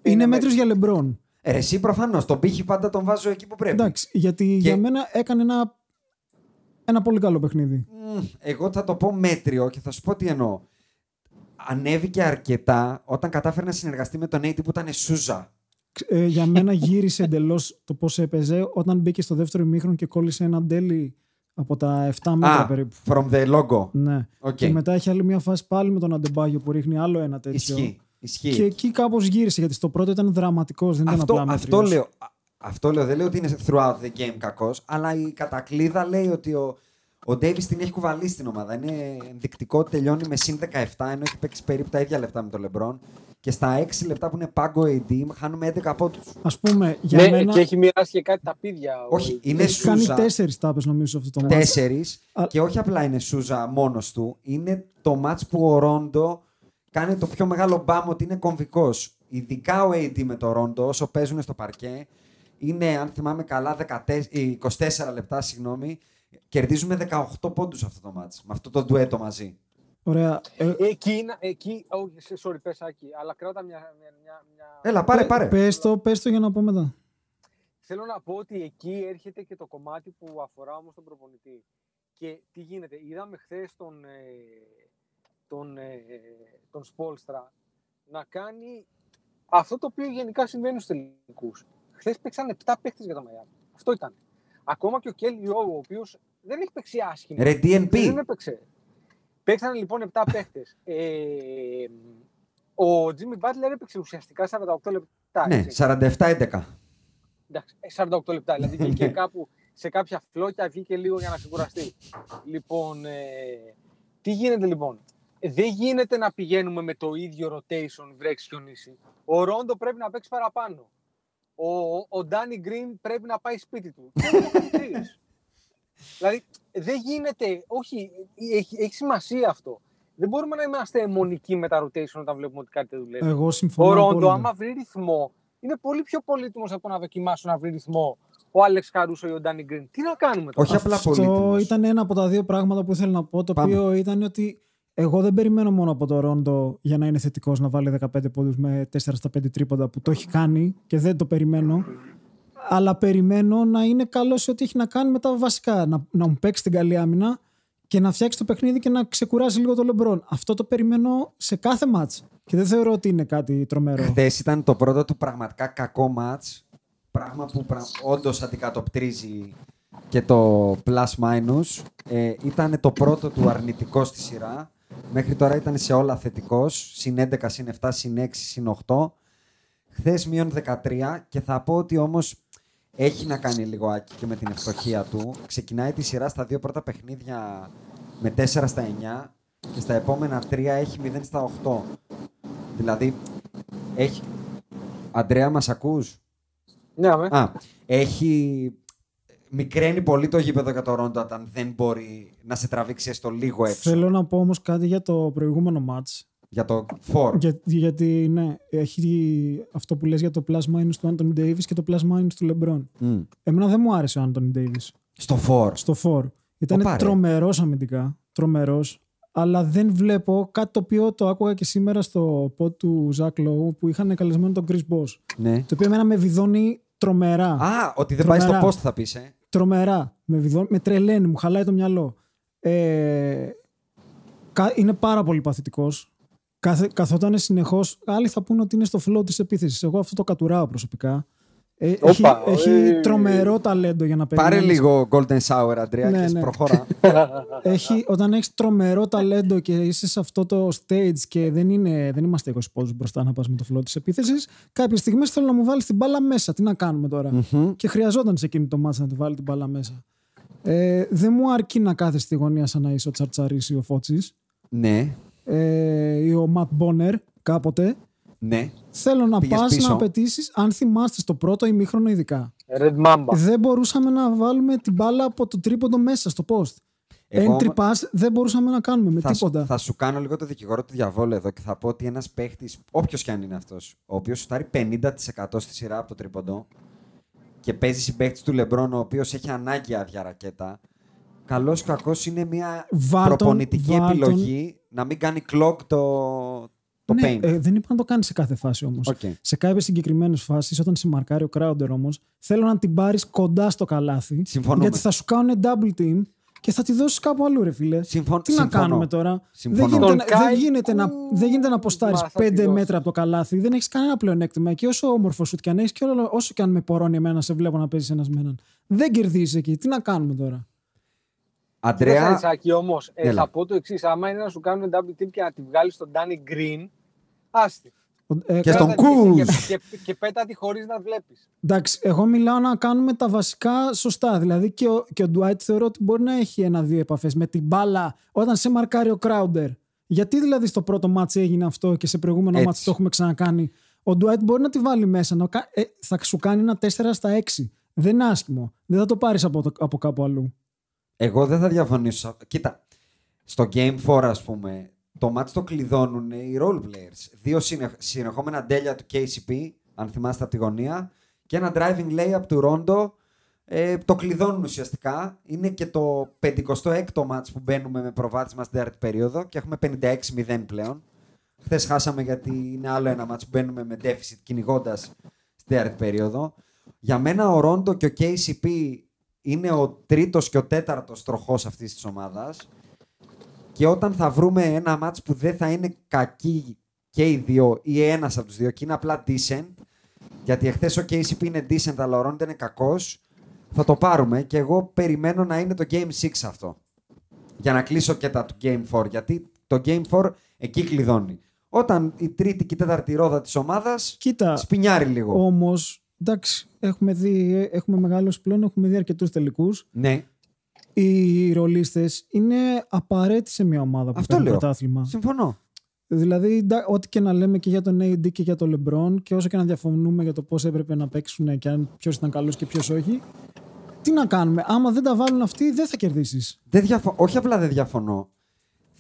Είναι μέτριος για LeBron. Εσύ προφανώς. Τον πύχη πάντα τον βάζω εκεί που πρέπει. Εντάξει, γιατί για μένα έκανε ένα πολύ καλό παιχνίδι. Εγώ θα το πω μέτριο και θα σου πω τι εννοώ. Ανέβηκε αρκετά όταν κατάφερε να συνεργαστεί με τον AD που ήταν Σούζα. Για μένα γύρισε εντελώς το πώς έπαιζε όταν μπήκε στο δεύτερο ημίχρονο και κόλλησε ένα ντέλι από τα 7 μέτρα περίπου. From the logo. Ναι. Okay. Και μετά έχει άλλη μια φάση πάλι με τον Αντεμπάγιο που ρίχνει άλλο ένα τέτοιο. Ισχύει. Και εκεί κάπως γύρισε, γιατί στο πρώτο ήταν δραματικός, δεν ήταν απλά μέτριος. Αυτό λέω. Δεν λέω ότι είναι throughout the game κακός, αλλά η κατακλείδα λέει ότι ο Davis την έχει κουβαλήσει στην ομάδα. Είναι ενδεικτικό ότι τελειώνει με συν 17, ενώ έχει παίξει περίπου τα ίδια λεπτά με τον LeBron. Και στα 6 λεπτά που είναι πάγκο AD, χάνουμε 11 από τους. Ας πούμε, για μένα... Και έχει μοιράσει και κάτι τα πίδια. Όχι, είναι Σούζα. Έχει κάνει 4 τάπες νομίζω αυτό το μάτς. 4. Και όχι απλά είναι Σούζα μόνος του. Είναι το μάτς που ο Ρόντο κάνει το πιο μεγάλο μπάμ ότι είναι κομβικός. Ειδικά ο AD με το Ρόντο, όσο παίζουν στο παρκέ, είναι, αν θυμάμαι καλά, 24 λεπτά, κερδίζουμε 18 πόντους αυτό το μάτς. Με αυτό το ντουέτο μαζί. Ωραία. Εκεί, sorry, πες Άκη, αλλά κράτα μια... Έλα, πάρε. Πες το για να πω μετά. Θέλω να πω ότι εκεί έρχεται και το κομμάτι που αφορά όμως τον προπονητή. Και τι γίνεται, είδαμε χθες τον Σπόλστρα να κάνει αυτό το οποίο γενικά συμβαίνει στους τελικούς. Χθες παίξαν 7 παίχτες για το Μαϊάμι. Αυτό ήταν. Ακόμα και ο Kelly Oubre, ο οποίος δεν έχει παίξει άσχημα. Ρε DNP. Δεν έπαιξε. Παίξαν λοιπόν 7 παίχτες. Ο Jimmy Butler έπαιξε ουσιαστικά 48 λεπτά. Ναι, 47-11. Εντάξει, 48 λεπτά. Δηλαδή βγήκε κάπου σε κάποια φλόκια, βγήκε λίγο για να ξεκουραστεί. Λοιπόν, τι γίνεται λοιπόν. Δεν γίνεται να πηγαίνουμε με το ίδιο rotation βρέξει χιονίσει. Ο Ρόντο πρέπει να παίξει παραπάνω. Ο Ντάνι Γκριν πρέπει να πάει σπίτι του. Δηλαδή, δεν γίνεται, όχι, έχει σημασία αυτό. δεν μπορούμε να είμαστε αιμονικοί με τα rotation όταν βλέπουμε ότι κάτι δεν δουλεύει. Εγώ συμφωνώ. Ο Ρόντο, άμα βρει ρυθμό, είναι πολύ πιο πολύτιμος από το να δοκιμάσω να βρει ρυθμό ο Άλεξ Καρούσο ή ο Ντάνι Γκριν. Τι να κάνουμε τώρα? Όχι απλά πολύτιμος. Αυτό ήταν ένα από τα δύο πράγματα που ήθελα να πω. Το οποίο ήταν ότι εγώ δεν περιμένω μόνο από το Ρόντο για να είναι θετικός να βάλει 15 πόντους με 4 στα 5 τρίποντα που το έχει κάνει και δεν το περιμένω. Αλλά περιμένω να είναι καλός σε ό,τι έχει να κάνει με τα βασικά. Να μου παίξει την καλή άμυνα και να φτιάξει το παιχνίδι και να ξεκουράσει λίγο το Λεμπρόν. Αυτό το περιμένω σε κάθε μάτς. Και δεν θεωρώ ότι είναι κάτι τρομερό. Χθες ήταν το πρώτο του πραγματικά κακό μάτς. Πράγμα που όντως αντικατοπτρίζει και το plus-minus. Ήταν το πρώτο του αρνητικό στη σειρά. Μέχρι τώρα ήταν σε όλα θετικός. Συν 11, συν 7, συν 6, συν 8. Χθες μείον 13 και θα πω ότι όμως έχει να κάνει λίγο Άκη και με την ευστοχία του. Ξεκινάει τη σειρά στα δύο πρώτα παιχνίδια με 4 στα 9 και στα επόμενα 3 έχει 0 στα 8. Δηλαδή, έχει... Αντρέα, μας ακούς? Ναι, έχει... Μικραίνει πολύ το γήπεδο για το Ρόντο όταν δεν μπορεί να σε τραβήξει έστω λίγο έξω. Θέλω να πω όμως κάτι για το προηγούμενο μάτς. Για το 4. Γιατί ναι, έχει αυτό που λες για το plus-minus του Anthony Davis και το plus-minus του LeBron. Εμένα δεν μου άρεσε ο Anthony Davis. Στο 4. Ήταν τρομερός αμυντικά. Τρομερός. Αλλά δεν βλέπω κάτι το οποίο το άκουγα και σήμερα στο pod του Zach Lowe που είχαν καλεσμένο τον Chris Bosh. Ναι. Το οποίο εμένα με βιδώνει τρομερά. Ότι δεν πάει στο post θα πεις, Τρομερά. Με τρελαίνει, μου χαλάει το μυαλό. Είναι πάρα πολύ παθητικός. Καθόταν συνεχώς. Άλλοι θα πούνε ότι είναι στο flow της επίθεσης. Εγώ αυτό το κατουράω προσωπικά. Έχει τρομερό ταλέντο για να περιμένεις. Πάρε λίγο Golden Shower, Αντρέα, και προχώρα. Όταν έχεις τρομερό ταλέντο και είσαι σε αυτό το stage και δεν είμαστε 20 πόντους μπροστά να πας με το flow της επίθεσης, κάποιες στιγμές θέλω να μου βάλεις την μπάλα μέσα. Τι να κάνουμε τώρα? Και χρειαζόταν σε εκείνη το μάτς να τη βάλει την μπάλα μέσα. Δεν μου αρκεί να κάθεσαι στη γωνία σαν να είσαι ο Τσαρτσαρής ή ο Φώτσης. Ναι. Ή ο Ματ Μπόνερ κάποτε. Ναι. Θέλω να πας να απαιτήσεις, αν θυμάστε στο πρώτο ημίχρονο ειδικά. Red Mamba. Δεν μπορούσαμε να βάλουμε την μπάλα από το τρίποντο μέσα στο post. Entry pass δεν μπορούσαμε να κάνουμε με τίποτα. Θα σου κάνω λίγο το δικηγόρο του διαβόλου εδώ και θα πω ότι ένας παίχτης, όποιος κι αν είναι αυτός, ο οποίος σουτάρει 50% στη σειρά από το τρίποντο και παίζει συμπαίχτης του Λεμπρόν, ο οποίος έχει ανάγκη άδεια ρακέτα, καλός κακός είναι μια προπονητική επιλογή να μην κάνει clock το paint. Δεν είπα να το κάνει σε κάθε φάση όμως. Σε κάποιες συγκεκριμένες φάσεις, όταν σε μαρκάρει ο Crowder όμως, θέλω να την πάρεις κοντά στο καλάθι. Γιατί θα σου κάνουν double team και θα τη δώσεις κάπου αλλού, ρε φίλε. Τι να κάνουμε τώρα? Δεν γίνεται να αποστάρεις 5 μέτρα από το καλάθι. Δεν έχεις κανένα πλεονέκτημα. Και όσο όμορφο σουτ κι αν έχεις, και όσο κι αν με πορώνει εμένα, σε βλέπω να παίζεις ένας με έναν. Δεν κερδίζεις εκεί. Τι να κάνουμε τώρα? Αντρέα. Όμως, θα πω το εξής. Άμα είναι να σου κάνουν double team και να τη βγάλεις στον Danny Green, άστη. Και στον Κούς. Και πέτατη χωρίς να βλέπεις. Εντάξει, εγώ μιλάω να κάνουμε τα βασικά σωστά. Δηλαδή και ο Dwight θεωρώ ότι μπορεί να έχει 1-2 επαφές με την μπάλα όταν σε μαρκάρει ο Crowder. Γιατί δηλαδή στο πρώτο μάτς έγινε αυτό και σε προηγούμενο μάτς το έχουμε ξανακάνει? Ο Dwight μπορεί να τη βάλει μέσα. Θα σου κάνει ένα 4 στα 6. Δεν είναι άσχημο. Δεν θα το πάρεις από κάπου αλλού. Εγώ δεν θα διαφωνήσω. Κοίτα, στο Game 4 ας πούμε, το μάτς το κλειδώνουν οι role players. 2 συνεχόμενα ντέλια του KCP, αν θυμάστε από τη γωνία, και ένα driving layup του Rondo. Το κλειδώνουν ουσιαστικά. Είναι και το 56ο μάτς που μπαίνουμε με προβάδισμα στην τέταρτη περίοδο και έχουμε 56-0 πλέον. Χθες χάσαμε γιατί είναι άλλο ένα μάτς που μπαίνουμε με deficit κυνηγώντας στην τέταρτη περίοδο. Για μένα ο Rondo και ο KCP είναι ο τρίτος και ο τέταρτος τροχός αυτής της ομάδας. Και όταν θα βρούμε ένα μάτς που δεν θα είναι κακοί και οι δύο ή ένας από τους δύο και είναι απλά decent, γιατί εχθές ο KCP είναι decent αλλά ο Rondo είναι κακός, θα το πάρουμε και εγώ περιμένω να είναι το Game 6 αυτό. Για να κλείσω και τα του Game 4, γιατί το Game 4 εκεί κλειδώνει. Όταν η τρίτη και η τέταρτη ρόδα της ομάδας σπινιάρει λίγο. Όμως, εντάξει, έχουμε μεγάλωση πλέον, έχουμε δει αρκετούς τελικούς. Ναι. Οι ρολίστες είναι απαραίτητοι σε μια ομάδα που παίρνει πρωτάθλημα. Συμφωνώ. Δηλαδή, ό,τι και να λέμε και για τον AD και για τον LeBron, και όσο και να διαφωνούμε για το πώς έπρεπε να παίξουν και αν ποιος ήταν καλός και ποιος όχι, τι να κάνουμε? Άμα δεν τα βάλουν αυτοί, δεν θα κερδίσεις. Όχι απλά δεν διαφωνώ.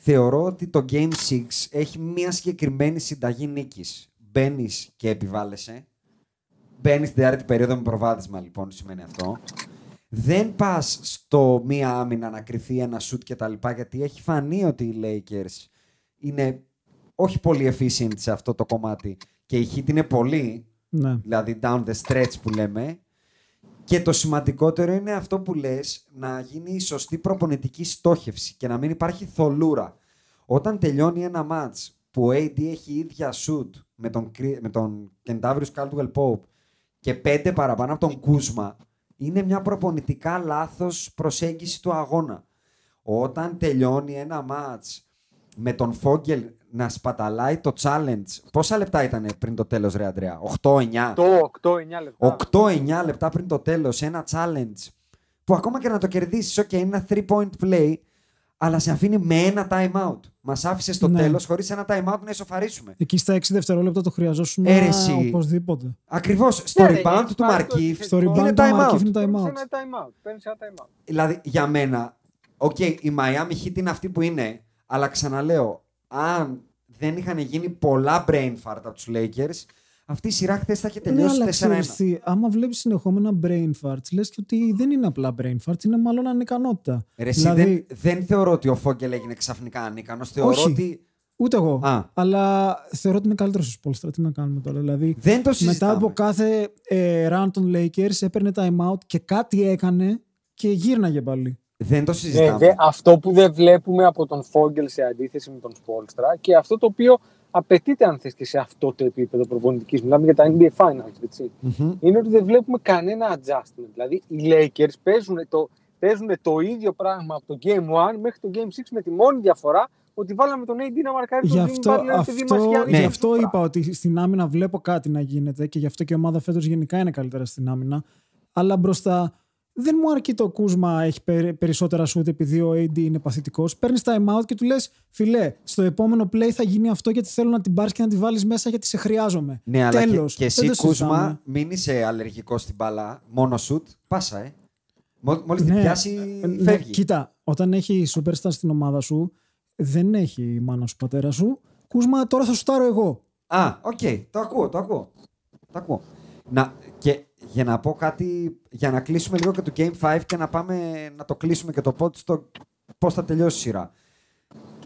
θεωρώ ότι το Game 6 έχει μια συγκεκριμένη συνταγή νίκης. Μπαίνεις και επιβάλλεσαι. Μπαίνεις στην τέταρτη περίοδο με προβάδισμα, λοιπόν, σημαίνει αυτό. Δεν πας στο μία άμυνα να κρυφθεί ένα shoot κτλ. Γιατί έχει φανεί ότι οι Lakers είναι όχι πολύ efficient σε αυτό το κομμάτι. Και η Heat είναι πολύ, δηλαδή down the stretch που λέμε. Και το σημαντικότερο είναι αυτό που λες, να γίνει η σωστή προπονητική στόχευση και να μην υπάρχει θολούρα. Όταν τελειώνει ένα match που ο AD έχει ίδια shoot με τον Kentavious Caldwell Pope και 5 παραπάνω από τον Kuzma, είναι μια προπονητικά λάθος προσέγγιση του αγώνα. Όταν τελειώνει ένα match με τον Fogel να σπαταλάει το challenge. Πόσα λεπτά ήταν πριν το τέλος, ρε Αντρέα? 8-9. 8-9 λεπτά. 8-9 λεπτά πριν το τέλος, ένα challenge που ακόμα και να το κερδίσεις, είναι ένα 3-point play, αλλά σε αφήνει με ένα time out. Μας άφησε στο τέλος χωρίς ένα time out να ισοφαρίσουμε. Εκεί στα 6 δευτερόλεπτα το χρειαζόσουν οπωσδήποτε. Ακριβώς. Στο rebound του Markieff είναι time out. Παίρνεις ένα time out. Δηλαδή, για μένα, η Miami Heat είναι αυτή που είναι, αλλά ξαναλέω, αν δεν είχαν γίνει πολλά brain fart από τους Lakers, αυτή η σειρά χθες θα είχε τελειώσει 4-1. Άμα βλέπεις συνεχόμενα brain farts, λες και ότι δεν είναι απλά brain farts, είναι μάλλον ανικανότητα. Δηλαδή... δεν θεωρώ ότι ο Fogel έγινε ξαφνικά ανίκανος. Θεωρώ ότι... Ούτε εγώ. Αλλά θεωρώ ότι είναι καλύτερος ο Spoelstra. Τι να κάνουμε τώρα? Δηλαδή, δεν το συζητάμε. Μετά από κάθε run των Lakers έπαιρνε time out και κάτι έκανε και γύρναγε πάλι. Δεν το συζητάμε. Αυτό που δεν βλέπουμε από τον Fogel σε αντίθεση με τον Spoelstra και αυτό το οποίο απαιτείται, αν θες, και σε αυτό το επίπεδο προπονητικής, μιλάμε για τα NBA Finals, έτσι, είναι ότι δεν βλέπουμε κανένα adjustment. Δηλαδή, οι Lakers παίζουν το ίδιο πράγμα από το Game 1 μέχρι το Game 6 με τη μόνη διαφορά ότι βάλαμε τον AD να μαρκάρει τον Jimmy Butler και δημασιάνει. Γι' αυτό είπα ότι στην άμυνα βλέπω κάτι να γίνεται και γι' αυτό και η ομάδα φέτος γενικά είναι καλύτερα στην άμυνα. Αλλά μπροστά δεν μου αρκεί το Kuzma έχει περισσότερα shoot επειδή ο AD είναι παθητικός. Παίρνεις time out και του λες, φιλέ, στο επόμενο play θα γίνει αυτό γιατί θέλω να την πάρεις και να τη βάλεις μέσα γιατί σε χρειάζομαι. Ναι, αλλά και εσύ, Kuzma, μην είσαι αλλεργικός στην μπάλα, μόνο shoot, πάσα, Μόλις την πιάσει, φεύγει. Κοίτα, όταν έχει superstar στην ομάδα σου, δεν έχει η μάνα σου, πατέρα σου. Kuzma, τώρα θα σουτάρω εγώ. Το ακούω. Και για να πω κάτι, για να κλείσουμε λίγο και το Game 5 και να πάμε να το κλείσουμε και το pod στο πώς θα τελειώσει η σειρά.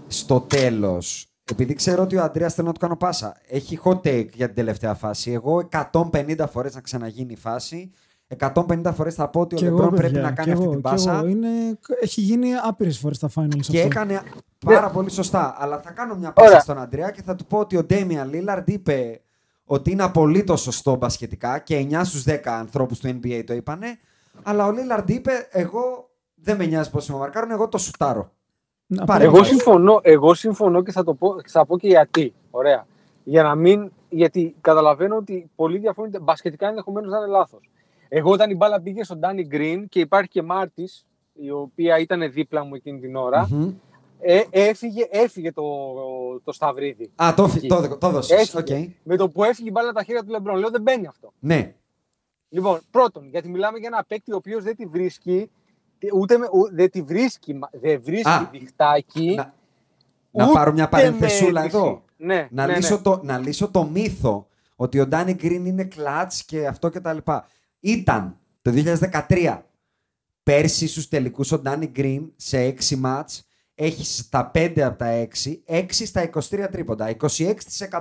Στο τέλος, επειδή ξέρω ότι ο Αντρέας θέλω να του κάνω πάσα, έχει hot take για την τελευταία φάση. Εγώ 150 φορές να ξαναγίνει η φάση, 150 φορές θα πω ότι ο LeBron πρέπει να κάνει αυτή την πάσα. Έχει γίνει άπειρες φορές στα finals. Και έκανε πάρα πολύ σωστά. Αλλά θα κάνω μια πάσα στον Αντρέα και θα του πω ότι ο Damian Lillard είπε ότι είναι απολύτως σωστό μπασκετικά και 9 στους 10 ανθρώπους του NBA το είπανε. Αλλά ο Lillard είπε, εγώ δεν με νοιάζει πώς με μαρκάρουν, εγώ το σουτάρω. Εγώ συμφωνώ και θα πω και γιατί. Ωραία. Γιατί καταλαβαίνω ότι πολλοί διαφωνούν, μπασκετικά ενδεχομένως να είναι λάθος. Εγώ όταν η μπάλα πήγε στον Danny Green και υπάρχει και Μάρτις, η οποία ήταν δίπλα μου εκείνη την ώρα, έφυγε το Σταυρίδι. Το έδωσες. Με το που έφυγε η μπάλα τα χέρια του Λεμπρόν. Λέω δεν μπαίνει αυτό. Ναι. Λοιπόν, πρώτον, γιατί μιλάμε για ένα παίκτη ο οποίος δεν τη βρίσκει, δεν βρίσκει διχτάκι. Να πάρω μια παρενθεσούλα εδώ. Ναι, να λύσω το μύθο ότι ο Danny Green είναι κλατς και αυτό και τα λοιπά. Ήταν το 2013. Πέρσι στους τελικούς ο Danny Green σε 6 μάτς έχει στα 5 από τα 6 στα 23 τρίποντα,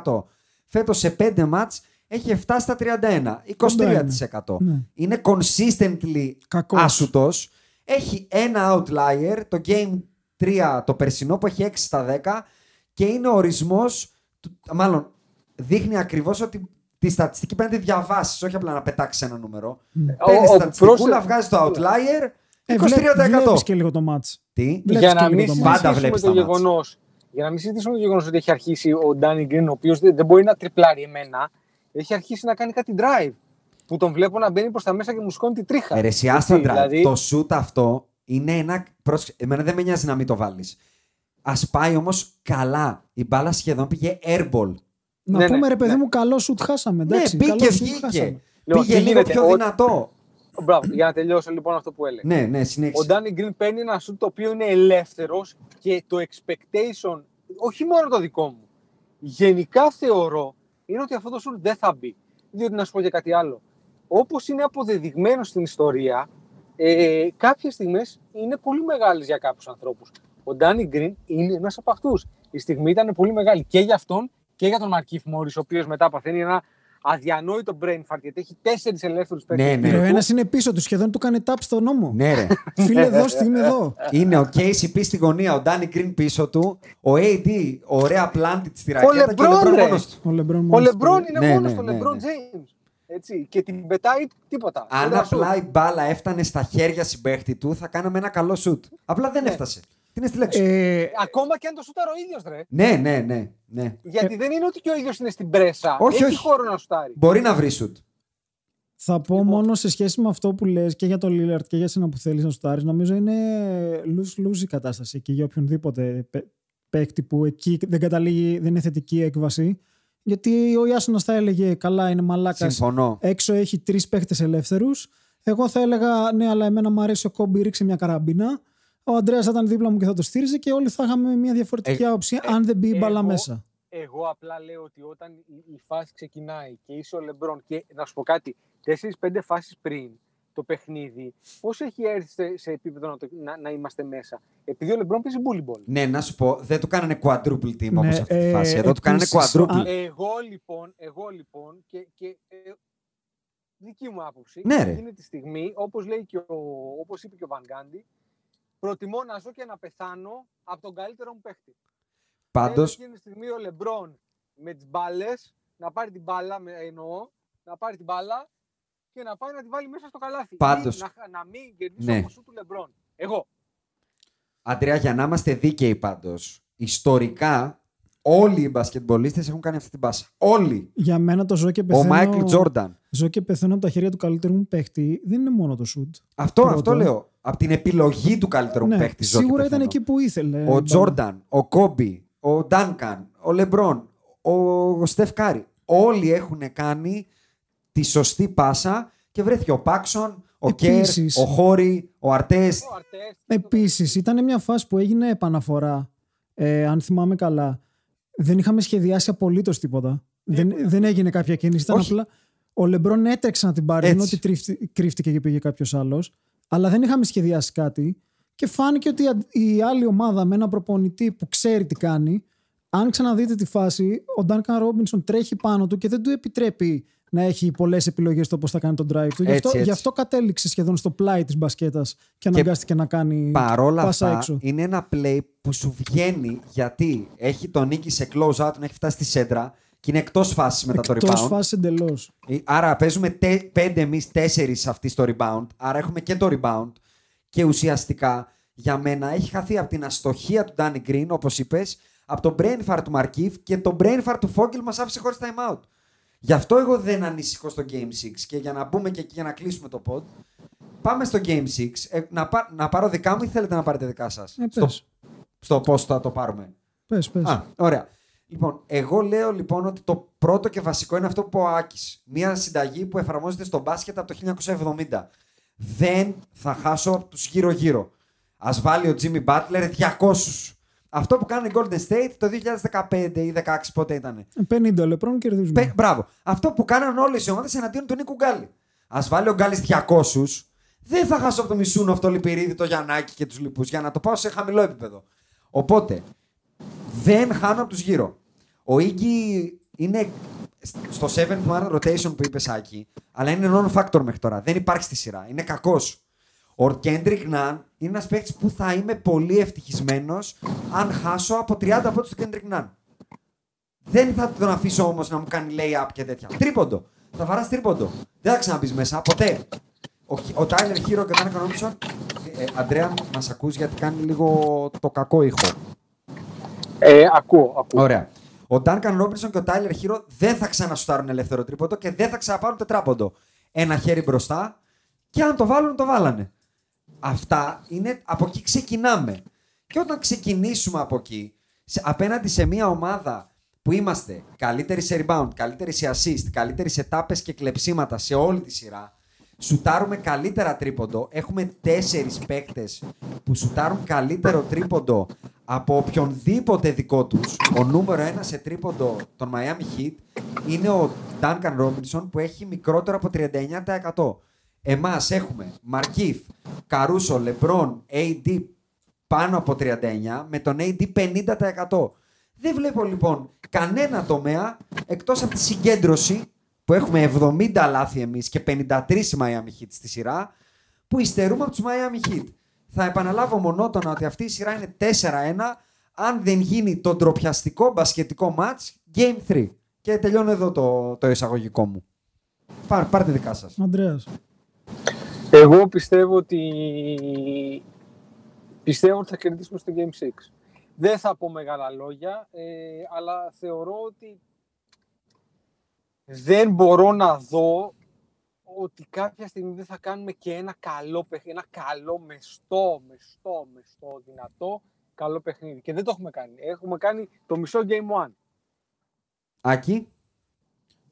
26%. Φέτος σε 5 μάτς έχει 7 στα 31, 23%. Είναι consistently άσουτος. Έχει ένα outlier, το Game 3 το περσινό που έχει 6 στα 10 και είναι ο ορισμός, μάλλον δείχνει ακριβώς ότι τη στατιστική πρέπει να τη διαβάσεις, όχι απλά να πετάξεις ένα νούμερο. Παίρνεις στατιστικούλα, βγάζεις το outlier, 23%. Βλέπεις και λίγο το μάτς. Για να μην συζητήσουμε το γεγονός ότι έχει αρχίσει ο Danny Green, ο οποίος δεν μπορεί να τριπλάρει εμένα, έχει αρχίσει να κάνει κάτι drive. Που τον βλέπω να μπαίνει προς τα μέσα και μου σκόνει τη τρίχα. Δηλαδή... Το shoot αυτό είναι ένα. Εμένα δεν με νοιάζει να μην το βάλεις. Ας πάει όμως καλά. Η μπάλα σχεδόν πήγε airball. Να πούμε ρε παιδί μου, καλό shoot χάσαμε. Εντάξει, ναι, πήγε, βγήκε. Πήγε λίγο πιο δυνατό. Μπράβο, για να τελειώσω λοιπόν αυτό που έλεγα. Ναι, συνέχισε. Ο Ντάνι Γκριν παίρνει ένα σουτ το οποίο είναι ελεύθερος και το expectation, όχι μόνο το δικό μου, γενικά θεωρώ είναι ότι αυτό το σουτ δεν θα μπει. Διότι να σου πω και κάτι άλλο. Όπως είναι αποδεδειγμένο στην ιστορία, κάποιες στιγμές είναι πολύ μεγάλες για κάποιους ανθρώπους. Ο Ντάνι Γκριν είναι ένας από αυτούς. Η στιγμή ήταν πολύ μεγάλη και για αυτόν και για τον Μαρκίφ Μόρις, ο οποίος μετά παθαίνει ένα αδιανόητο brain fart, γιατί έχει 4 ελεύθερους παίκτες. Ναι. Ο ένας είναι πίσω του, σχεδόν του κάνει tap στο νόμο. Ναι, ρε. Φίλε, εδώ, είμαι εδώ. Είναι ο KCP στη γωνία, ο Ντάνι Γκριν πίσω του, ο AD, ωραία planted στη ρακέτα και ο LeBron μόνος του. Ο LeBron είναι μόνος του, ο ναι. LeBron James. Έτσι, και την πετάει τίποτα. Αν απλά η μπάλα έφτανε στα χέρια συμπαίχτη του, θα κάναμε ένα καλό σουτ. Απλά δεν έφτασε. Τι είναι στη λέξη. Ακόμα και αν το σούταρε ο ίδιος, ρε. Ναι. Γιατί δεν είναι ότι και ο ίδιος είναι στην πρέσα. Όχι. Έχει χώρο να σουτάρει. Μπορεί να βρει σουτ. Θα πω μόνο σε σχέση με αυτό που λες και για τον Lillard και για σένα που θέλεις να σουτάρεις, νομίζω είναι lose-lose η κατάσταση και για οποιονδήποτε παίκτη που εκεί δεν καταλήγει, δεν είναι θετική έκβαση. Γιατί ο Ιάσονας θα έλεγε καλά, είναι μαλάκας. Συμφωνώ. Έξω έχει 3 παίκτες ελεύθερους. Εγώ θα έλεγα ναι, αλλά εμένα μου αρέσει ο Κόμπι, ρίξε μια καραμπίνα. Ο Αντρέας θα ήταν δίπλα μου και θα το στήριζε και όλοι θα είχαμε μια διαφορετική άποψη αν δεν μπει η μπάλα μέσα. Εγώ απλά λέω ότι όταν η φάση ξεκινάει και είσαι ο Λεμπρόν και να σου πω κάτι, 4-5 φάσεις πριν το παιχνίδι, πώς έχει έρθει σε επίπεδο να είμαστε μέσα. Επειδή ο Λεμπρόν παίζει bully ball. Ναι, να σου πω, δεν του κάνανε quadruple team όπως αυτή τη φάση. Εδώ του κάνανε quadruple. Εγώ λοιπόν και δική μου άποψη, ναι, εκείνη τη στιγμή, όπως είπε και ο Βαν Γκάντι, προτιμώ να ζω και να πεθάνω από τον καλύτερο μου παίχτη. Πάντως, εκείνη τη στιγμή ο Λεμπρόν με τις μπάλες, να πάρει την μπάλα, να πάρει την μπάλα και να πάει να τη βάλει μέσα στο καλάθι. Πάντως, να μην κερδίσω από σου του Λεμπρόν. Εγώ. Αντρέα, για να είμαστε δίκαιοι πάντως, ιστορικά όλοι οι μπασκετμπολίστες έχουν κάνει αυτή την πάσα. Όλοι. Για μένα το ζω και πεθαίνω. Ο Μάικλ Τζόρνταν. Ζω και πεθαίνω από τα χέρια του καλύτερου μου παίχτη. Δεν είναι μόνο το σουτ. Αυτό λέω. Από την επιλογή του καλύτερου μου παίχτη. Σίγουρα ήταν εκεί που ήθελε. Ο Τζόρνταν, ο Κόμπι, ο Ντάνκαν, ο Λεμπρόν, ο Στεφ Κάρι. Όλοι έχουν κάνει τη σωστή πάσα και βρέθηκε ο Πάξον, ο Κέρ, ο Χόρι, ο Αρτέστ. Επίσης, ήταν μια φάση που έγινε επαναφορά. Αν θυμάμαι καλά. Δεν είχαμε σχεδιάσει απολύτως τίποτα. Δεν έγινε κάποια κίνηση. Ήταν απλά ο Λεμπρόν έτρεξε να την πάρει, ενώ ότι κρύφτηκε και πήγε κάποιος άλλος. Αλλά δεν είχαμε σχεδιάσει κάτι. Και φάνηκε ότι η άλλη ομάδα με ένα προπονητή που ξέρει τι κάνει, αν ξαναδείτε τη φάση, ο Ντάνκαν Ρόμπινσον τρέχει πάνω του και δεν του επιτρέπει να έχει πολλές επιλογές στο πώς θα κάνει τον drive του. Γι' αυτό κατέληξε σχεδόν στο πλάι της μπασκέτας και αναγκάστηκε να κάνει παρόλα πάσα αυτά, έξω. Είναι ένα play που σου βγαίνει γιατί έχει τον νίκη σε close out, έχει φτάσει στη σέντρα και είναι εκτός φάσης μετά το rebound. Εκτός φάσης εντελώς. Άρα παίζουμε 5 εμείς 4 αυτή στο rebound, άρα έχουμε και το rebound και ουσιαστικά για μένα έχει χαθεί από την αστοχία του Danny Green, όπως είπες, από το brain fart του Markieff και το brain fart του Fogel μας άφησε χωρίς time out. Γι' αυτό εγώ δεν ανησυχώ στο Game 6 και για να μπούμε και εκεί για να κλείσουμε το pod, πάμε στο Game 6. Να πάρω δικά μου ή θέλετε να πάρετε δικά σας? Στο πώς θα το πάρουμε. Πες. Ωραία. Λοιπόν, εγώ λέω λοιπόν ότι το πρώτο και βασικό είναι αυτό που είπε ο Άκης. Μια συνταγή που εφαρμόζεται στο μπάσκετ από το 1970. Δεν θα χάσω από τους γύρω-γύρω. Ας βάλει ο Jimmy Butler 200. Αυτό που κάνει η Golden State το 2015 ή 2016 πότε ήταν. 50 λεπτών κερδίζουμε. Μπράβο. Αυτό που κάναν όλες οι ομάδες εναντίον του Νίκου Γκάλι. Ας βάλει ο Γκάλης 200. Δεν θα χάσω από το Μισούνοφ, το Λιπηρίδη, το Γιαννάκη και τους λοιπούς για να το πάω σε χαμηλό επίπεδο. Οπότε δεν χάνω από τους γύρω. Ο Iggy είναι στο 7th man rotation που είπε Σάκη, αλλά είναι non-factor μέχρι τώρα. Δεν υπάρχει στη σειρά. Είναι κακός. Ο Kendrick Nunn είναι ένας παίκτης που θα είμαι πολύ ευτυχισμένος αν χάσω από 30 πόντους του Kendrick Nunn. Δεν θα τον αφήσω όμως να μου κάνει lay-up και τέτοια. Τρίποντο. Θα βαράς τρίποντο. Δεν θα ξαναμπείς μέσα. Ποτέ. Ο Tyler Hero και ο Duncan Robinson. Αντρέα, μας ακούς γιατί κάνει λίγο το κακό ήχο. Ακούω. Ωραία. Ο Duncan Robinson και ο Tyler Hero δεν θα ξανασουτάρουν ελεύθερο τρίποντο και δεν θα ξαναπάρουν τετράποντο. Ένα χέρι μπροστά και αν το βάλουν, το βάλανε. Αυτά είναι. Από εκεί ξεκινάμε. Και όταν ξεκινήσουμε από εκεί, απέναντι σε μια ομάδα που είμαστε καλύτεροι σε rebound, καλύτεροι σε assist, καλύτεροι σε τάπες και κλεψίματα σε όλη τη σειρά, Σουτάρουμε καλύτερα τρίποντο. Έχουμε 4 παίκτες που σουτάρουν καλύτερο τρίποντο από οποιονδήποτε δικό τους. Ο νούμερο 1 σε τρίποντο των Miami Heat είναι ο Duncan Robinson που έχει μικρότερο από 39%. Εμάς έχουμε Markieff, Caruso, LeBron, AD πάνω από 39% με τον AD 50%. Δεν βλέπω λοιπόν κανένα τομέα εκτός από τη συγκέντρωση που έχουμε 70 λάθη εμείς και 53 Miami Heat στη σειρά που υστερούμε από τους Miami Heat. Θα επαναλάβω μονότονα ότι αυτή η σειρά είναι 4-1 αν δεν γίνει το ντροπιαστικό μπασκετικό match Game 3. Και τελειώνω εδώ το εισαγωγικό μου. Πάρτε δικά σας. Ανδρέας. Εγώ πιστεύω ότι θα κερδίσουμε στο Game 6. Δεν θα πω μεγάλα λόγια, αλλά θεωρώ ότι δεν μπορώ να δω ότι κάποια στιγμή δεν θα κάνουμε και ένα καλό μεστό, δυνατό, καλό παιχνίδι. Και δεν το έχουμε κάνει. Έχουμε κάνει το μισό Game 1. Άκη.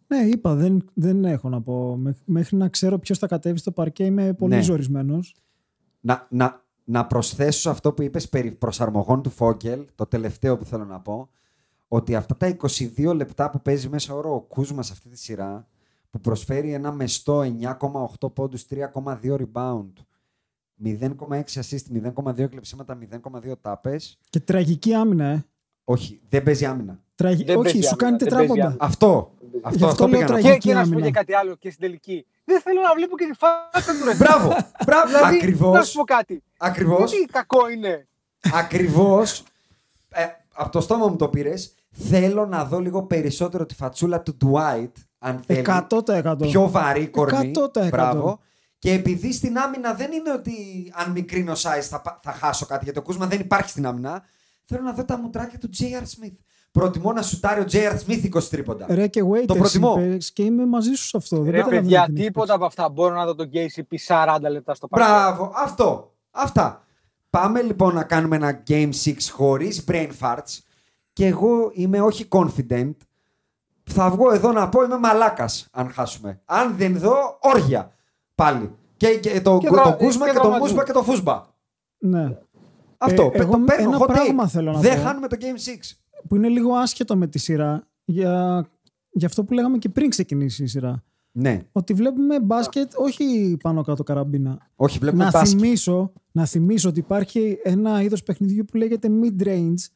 Ναι, είπα, δεν έχω να πω. Μέχρι να ξέρω ποιος θα κατέβει στο παρκέ είμαι πολύ ζορισμένος. Να προσθέσω σε αυτό που είπες περί προσαρμογών του Φόγκελ, το τελευταίο που θέλω να πω, ότι αυτά τα 22 λεπτά που παίζει μέσα όρο ο Κούσμα σε αυτή τη σειρά, που προσφέρει ένα μεστό 9,8 πόντους, 3,2 rebound, 0,6 assist, 0,2 κλεψίματα, 0,2 τάπες. Και τραγική άμυνα, Όχι, δεν παίζει άμυνα. Όχι, σου κάνει τετράποντα. Αυτό πήγα να πω. Και να σου πω και κάτι άλλο και στην τελική. Δεν θέλω να βλέπω και τη φάση του. Μπράβο, δηλαδή, ακριβώς. να σου πω κάτι. Ακριβώς. Τι κακό είναι. Ακριβώς. Από το στόμα μου το πήρες. Θέλω να δω λίγο περισσότερο τη φατσούλα του Dwight, αν θέλει. 100%. Πιο βαρύ κορμί. 100%. Μπράβο. Και επειδή στην άμυνα δεν είναι ότι αν μικρύνω size θα χάσω κάτι, γιατί ο Κούσμα δεν υπάρχει στην άμυνα, θέλω να δω τα μουτράκια του J.R. Smith. Προτιμώ να σουτάρει ο J.R. Smith 20 τρίποντα. Ρε και waiters, το προτιμώ. Και είμαι μαζί σου σε αυτό. Ρε παιδιά, τίποτα από αυτά. Μπορώ να δω τον KCP 40 λεπτά στο παρκέ. Μπράβο, αυτά. Πάμε λοιπόν να κάνουμε ένα Game 6 χωρίς brain farts. Και εγώ είμαι όχι confident. Θα βγω εδώ να πω είμαι μαλάκας αν χάσουμε. Αν δεν δω, όργια πάλι. Και το Κούσμα και το Μούσμπα και το Φούσμπα. Ναι. Αυτό. Εγώ παίρνω ένα πράγμα θέλω να δεν πω, χάνουμε το Game 6. που είναι λίγο άσχετο με τη σειρά για αυτό που λέγαμε και πριν ξεκινήσει η σειρά. Ναι. Ότι βλέπουμε μπάσκετ όχι πάνω κάτω καραμπίνα. Όχι, βλέπουμε μπάσκετ. Να θυμίσω ότι υπάρχει ένα είδος παιχνιδιού που λέγεται mid-range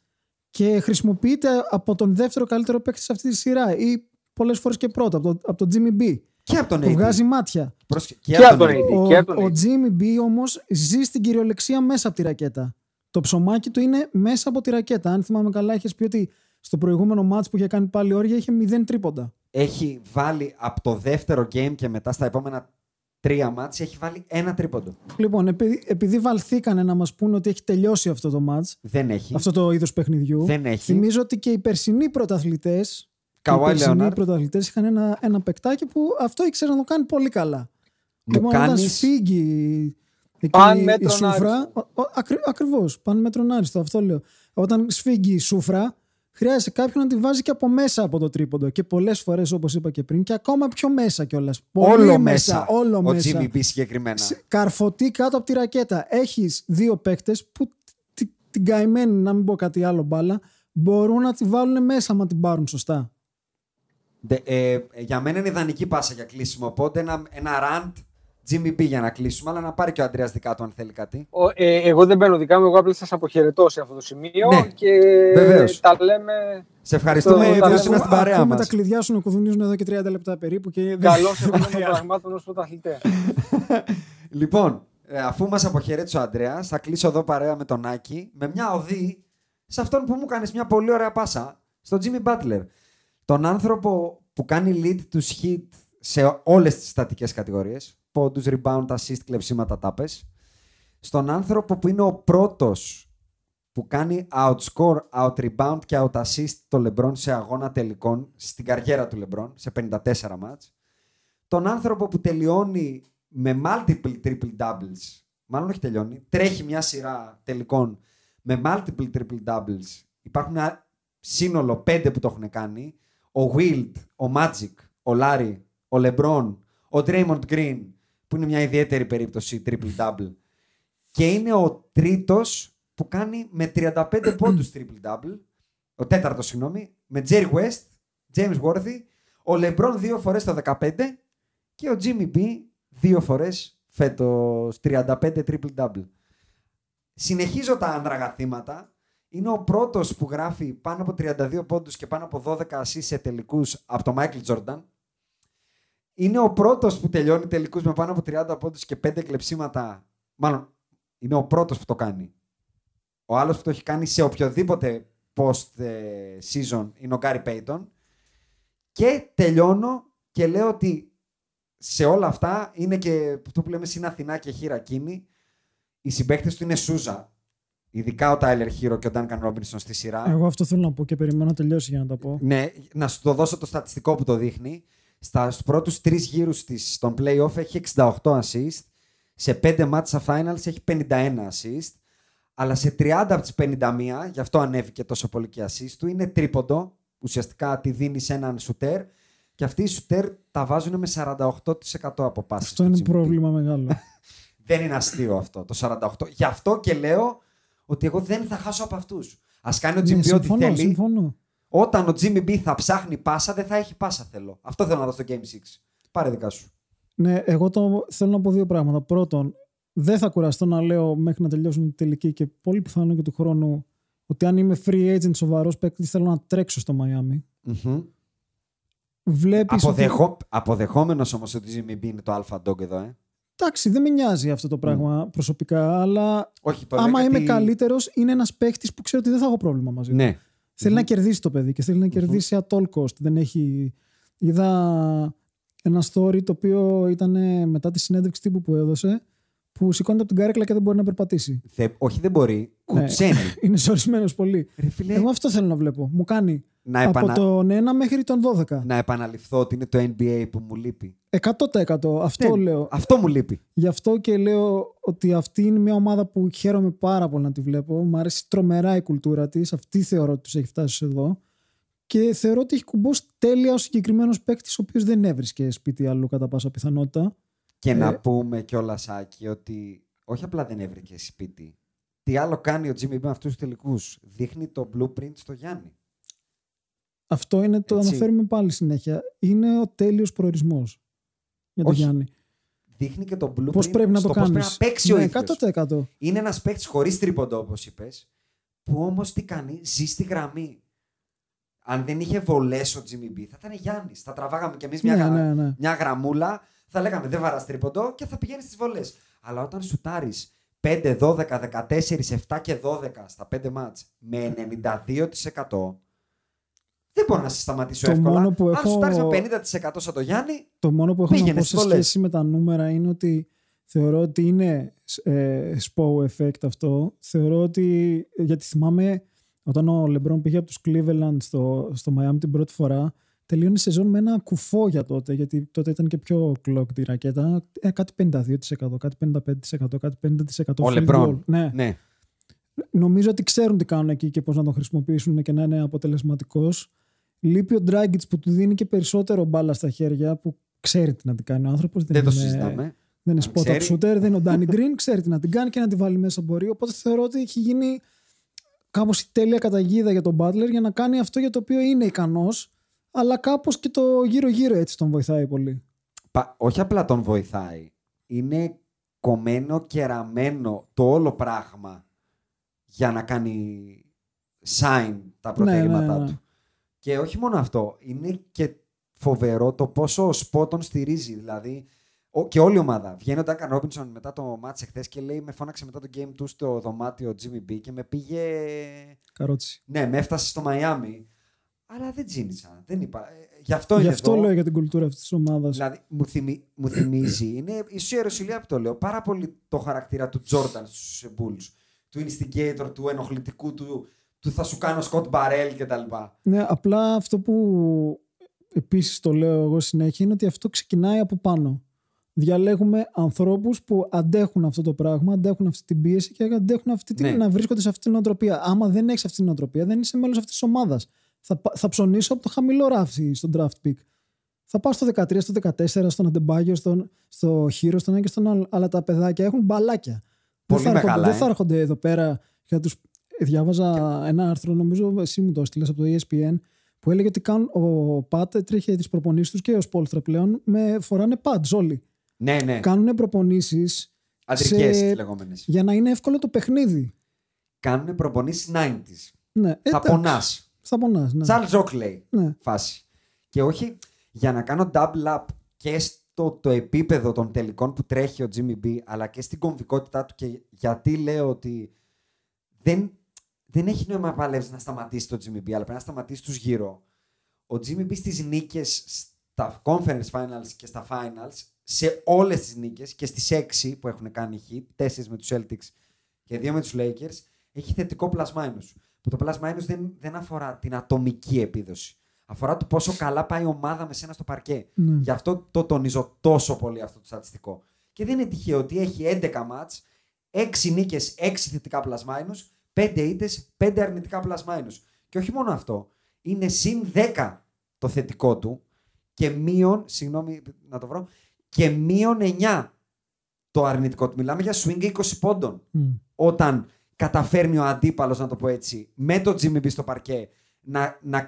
και χρησιμοποιείται από τον δεύτερο καλύτερο παίκτη σε αυτή τη σειρά ή πολλές φορές και πρώτο, από τον Jimmy B. Και από τον που AD. βγάζει μάτια. Και από τον AD. Ο Jimmy B όμως ζει στην κυριολεξία μέσα από τη ρακέτα. Το ψωμάκι του είναι μέσα από τη ρακέτα. Αν θυμάμαι καλά, είχες πει ότι στο προηγούμενο μάτς που είχε κάνει πάλι όρια είχε 0 τρίποντα. Έχει βάλει από το δεύτερο game και μετά στα επόμενα 3 μάτς έχει βάλει 1 τρίποντο. Λοιπόν, επειδή βαλθήκανε να μας πούνε ότι έχει τελειώσει αυτό το μάτς, δεν έχει. Αυτό το είδος παιχνιδιού, δεν έχει. Θυμίζω ότι και οι περσινοί πρωταθλητές είχαν ένα παικτάκι που αυτό ήξερε να το κάνει πολύ καλά. Λοιπόν, όταν σφίγγει η σούφρα. Ακριβώς, πάνε μέτρον άριστο, αυτό λέω. Όταν σφίγγει η σούφρα, χρειάζεται κάποιον να τη βάζει και από μέσα από το τρίποντο. Και πολλές φορές, όπως είπα και πριν, και ακόμα πιο μέσα κιόλας. Όλο μέσα. Όλο ο μέσα. Jimmy B συγκεκριμένα. Καρφωτή κάτω από τη ρακέτα. Έχεις 2 παίκτες που την καημένη, να μην πω κάτι άλλο μπάλα, μπορούν να τη βάλουν μέσα άμα την πάρουν σωστά. Για μένα είναι ιδανική πάσα για κλείσιμο. Οπότε ένα rant Jimmy B για να κλείσουμε, αλλά να πάρει και ο Αντρέας δικά του αν θέλει κάτι. Εγώ δεν μπαίνω δικά μου, εγώ απλά σας αποχαιρετώ σε αυτό το σημείο. Ναι, και βεβαίως. Τα λέμε. Σε ευχαριστούμε που ήσουν στην παρέα μας. Ακούμε τα κλειδιά σου να κουδουνίζουν εδώ και 30 λεπτά περίπου. Καλώς εγώ των πραγμάτων ως πρωταθλητέ. Λοιπόν, αφού μας αποχαιρέτησε ο Αντρέας, θα κλείσω εδώ παρέα με τον Άκη, με μια οδή σε αυτόν που μου κάνεις μια πολύ ωραία πάσα, στον Jimmy Butler. Τον άνθρωπο που κάνει lead τους hit σε όλες τις στατικές κατηγορίες. Πόντους, rebound, assist, κλεψίματα, τάπες. Στον άνθρωπο που είναι ο πρώτος που κάνει outscore, out-rebound και out-assist το LeBron σε αγώνα τελικών στην καριέρα του LeBron, σε 54 μάτς. Τον άνθρωπο που τελειώνει με multiple triple-doubles, μάλλον όχι τελειώνει, τρέχει μια σειρά τελικών με multiple triple-doubles. Υπάρχουν ένα σύνολο 5 που το έχουν κάνει. Ο Wilt, ο Magic, ο Larry, ο LeBron, ο Draymond Green, που είναι μια ιδιαίτερη περίπτωση triple-double. Και είναι ο τρίτος που κάνει με 35 πόντους triple-double. Ο τέταρτος, συγγνώμη, με Jerry West, James Worthy, ο LeBron 2 φορές το 15 και ο Jimmy B 2 φορές φέτος 35 triple-double. Συνεχίζω τα ανδραγαθήματα. Είναι ο πρώτος που γράφει πάνω από 32 πόντους και πάνω από 12 assists σε τελικούς από τον Michael Jordan. Είναι ο πρώτος που τελειώνει τελικούς με πάνω από 30 πόντους και 5 κλεψίματα. Μάλλον, είναι ο πρώτος που το κάνει. Ο άλλος που το έχει κάνει σε οποιοδήποτε post-season είναι ο Gary Payton. Και τελειώνω και λέω ότι σε όλα αυτά είναι και αυτό που λέμε είναι Αθηνά και χειρακίνη. Οι συμπαίκτες του είναι Σούζα. Ειδικά ο Tyler Hero και ο Duncan Robinson στη σειρά. Εγώ αυτό θέλω να πω και περιμένω να τελειώσει για να τα πω. Ναι, να σου το δώσω το στατιστικό που το δείχνει. Στους πρώτους 3 γύρους στον play-off έχει 68 assist. Σε 5 μάτς στα finals έχει 51 assist. Αλλά σε 30 από τις 51, γι' αυτό ανέβηκε τόσο πολύ και assist του, είναι τρίποντο. Ουσιαστικά τη δίνει σε έναν σουτέρ. Και αυτοί οι σουτέρ τα βάζουν με 48% από πάσες. Αυτό είναι πρόβλημα μεγάλο. Δεν είναι αστείο αυτό το 48%. Γι' αυτό και λέω ότι εγώ δεν θα χάσω από αυτούς. Ας κάνει ο Jimmy B ό,τι θέλει. Συμφωνώ. Όταν ο Jimmy B θα ψάχνει πάσα, δεν θα έχει πάσα θέλω. Αυτό θέλω να δω στο Game 6. Πάρε δικά σου. Ναι, εγώ θέλω να πω 2 πράγματα. Πρώτον, δεν θα κουραστώ να λέω μέχρι να τελειώσουν οι τελικοί και πολύ πιθανό και του χρόνου ότι αν είμαι free agent σοβαρός παίκτης θέλω να τρέξω στο Miami. Mm-hmm. Βλέπεις Αποδεχόμενος όμως ότι ο Jimmy B είναι το alpha dog εδώ, Εντάξει, δεν με νοιάζει αυτό το πράγμα προσωπικά, αλλά όχι, άμα είμαι καλύτερος, είναι ένας παίκτης που ξέρω ότι δεν θα έχω πρόβλημα μαζί του. Ναι. Θέλει να κερδίσει το παιδί και θέλει να κερδίσει at all cost. Δεν έχει... Είδα ένα story το οποίο ήταν μετά τη συνέντευξη τύπου που έδωσε, που σηκώνεται από την κάρεκλα και δεν μπορεί να περπατήσει. Όχι, δεν μπορεί. Κουτσένει. Είναι ζορισμένος πολύ. Εγώ αυτό θέλω να βλέπω. Μου κάνει από τον 1 μέχρι τον 12. Να επαναληφθώ ότι είναι το NBA που μου λείπει. 100%. Αυτό λέω. Αυτό μου λείπει. Γι' αυτό και λέω ότι αυτή είναι μια ομάδα που χαίρομαι πάρα πολύ να τη βλέπω. Μου αρέσει τρομερά η κουλτούρα της. Αυτή θεωρώ ότι τους έχει φτάσει εδώ. Και θεωρώ ότι έχει κουμπώσει τέλεια ο συγκεκριμένος παίκτης, ο οποίος δεν έβρισκε σπίτι αλλού κατά πάσα πιθανότητα. Και να πούμε κιόλας, Άκη, ότι όχι απλά δεν έβρικε σπίτι. Τι άλλο κάνει ο Jimmy B με αυτούς τους τελικούς. Δείχνει το blueprint στο Γιάννη. Αυτό είναι το αναφέρουμε πάλι συνέχεια. Είναι ο τέλειος προορισμός για τον Γιάννη. Δείχνει και το blueprint πώς πρέπει να το κάνεις. Πώς πρέπει να παίξει ο ίδιος. 100%. Είναι ένας παίκτης χωρίς τρίποντο, όπως είπες, που όμως τι κάνει, ζει στη γραμμή. Αν δεν είχε βολές ο Jimmy B, θα ήταν Γιάννης. Θα τραβάγαμε κι εμείς μια γραμμούλα, θα λέγαμε δεν βαράς τρίποντο και θα πηγαίνει στις βολές. Αλλά όταν σουτάρεις 5, 12, 14, 7 και 12 στα 5 μάτς με 92%, δεν μπορώ να σε σταματήσω εύκολα. Αν σουτάρεις με 50% σαν το Γιάννη, το μόνο που έχω να πω σε σχέση με τα νούμερα είναι ότι θεωρώ ότι είναι SPO effect αυτό. Θεωρώ ότι, γιατί θυμάμαι όταν ο LeBron πήγε από τους Cleveland στο Miami την πρώτη φορά, τελείωνε σεζόν με ένα κουφό για τότε, γιατί τότε ήταν και πιο clocked η ρακέτα. Κάτι 52%, κάτι 55%, κάτι 50%. Ο LeBron. Ναι. Νομίζω ότι ξέρουν τι κάνουν εκεί και πώς να τον χρησιμοποιήσουν και να είναι αποτελεσματικός. Λείπει ο Dragic που του δίνει και περισσότερο μπάλα στα χέρια, που ξέρει τι να την κάνει ο άνθρωπος. Δεν το συζητάμε. Δεν είναι spot-up shooter, δεν είναι ο Danny Green, ξέρει τι να την κάνει και να την βάλει μέσα μπορεί. Οπότε θεωρώ ότι έχει γίνει κάπως η τέλεια καταγίδα για τον Butler για να κάνει αυτό για το οποίο είναι ικανός, αλλά κάπως και το γύρω-γύρω έτσι τον βοηθάει πολύ. Όχι απλά τον βοηθάει. Είναι κομμένο και ραμμένο το όλο πράγμα για να κάνει sign τα προτελήματά του. Και όχι μόνο αυτό, είναι και φοβερό το πόσο ο Spot τον στηρίζει. Δηλαδή, και όλη η ομάδα. Βγαίνει ο Duncan Robinson μετά το μάτς εχθές και λέει: με φώναξε μετά το game του στο δωμάτιο Jimmy B και με πήγε. Καρότσι. Ναι, με έφτασε στο Μαϊάμι. Αλλά δεν τζίνησα. Δεν είπα. Γι' αυτό λέω για την κουλτούρα αυτής της ομάδας. Δηλαδή, μου θυμίζει. Είναι ίσως η Ιεροσυλία που το λέω. Πάρα πολύ το χαρακτήρα του Jordan στους Bulls. Του instigator, του ενοχλητικού, του θα σου κάνω Scott Barrell κτλ. Ναι, απλά αυτό που επίσης το λέω εγώ συνέχεια είναι ότι αυτό ξεκινάει από πάνω. Διαλέγουμε ανθρώπους που αντέχουν αυτό το πράγμα, αντέχουν αυτή την πίεση και αντέχουν να βρίσκονται σε αυτή την νοοτροπία. Άμα δεν έχεις αυτή την νοοτροπία, δεν είσαι μέλος αυτής της ομάδας. Θα ψωνίσω από το χαμηλό ράφι στον draft pick. Θα πάω στο 13, στο 14, στον Αντεμπάγιο, στο Χείρο, στον ένα και στον άλλο. Αλλά τα παιδάκια έχουν μπαλάκια. Πολύ μεγάλα. Δεν θα έρχονται εδώ πέρα. Διάβαζα ένα άρθρο, νομίζω εσύ μου το έστειλες από το ESPN, που έλεγε ότι ο Πατ τρέχει τις προπονήσεις τους και ο Σπόλστρα πλέον φοράνε pads όλοι. Ναι. Κάνουν προπονήσεις αντρικές λεγόμενες. Για να είναι εύκολο το παιχνίδι. Κάνουν προπονήσεις 90s. Ναι, θα πονάς. Ναι. Charles Oakley φάση. Και όχι για να κάνω double up και το επίπεδο των τελικών που τρέχει ο Jimmy B, αλλά και στην κομβικότητά του, και γιατί λέω ότι δεν έχει νόημα να παλεύεις να σταματήσει το Jimmy B, αλλά πρέπει να σταματήσει τους γύρω. Ο Jimmy B στις νίκες στα Conference Finals και στα Finals, σε όλες τις νίκες και στις 6 που έχουν κάνει Heat, 4 με τους Celtics και 2 με τους Lakers, έχει θετικό plus-minus. Που το plus-minus δεν αφορά την ατομική επίδοση. Αφορά το πόσο καλά πάει η ομάδα με σένα στο παρκέ. Γι' αυτό το τονίζω τόσο πολύ αυτό το στατιστικό. Και δεν είναι τυχαίο ότι έχει 11 μάτς, 6 νίκες, 6 θετικά plus-minus, 5 ήττες, 5 αρνητικά plus-minus. Και όχι μόνο αυτό. Είναι συν 10 το θετικό του και και μείον 9 το αρνητικό του. Μιλάμε για swing 20 πόντων. Όταν καταφέρνει ο αντίπαλος, να το πω έτσι, με το Jimmy B στο παρκέ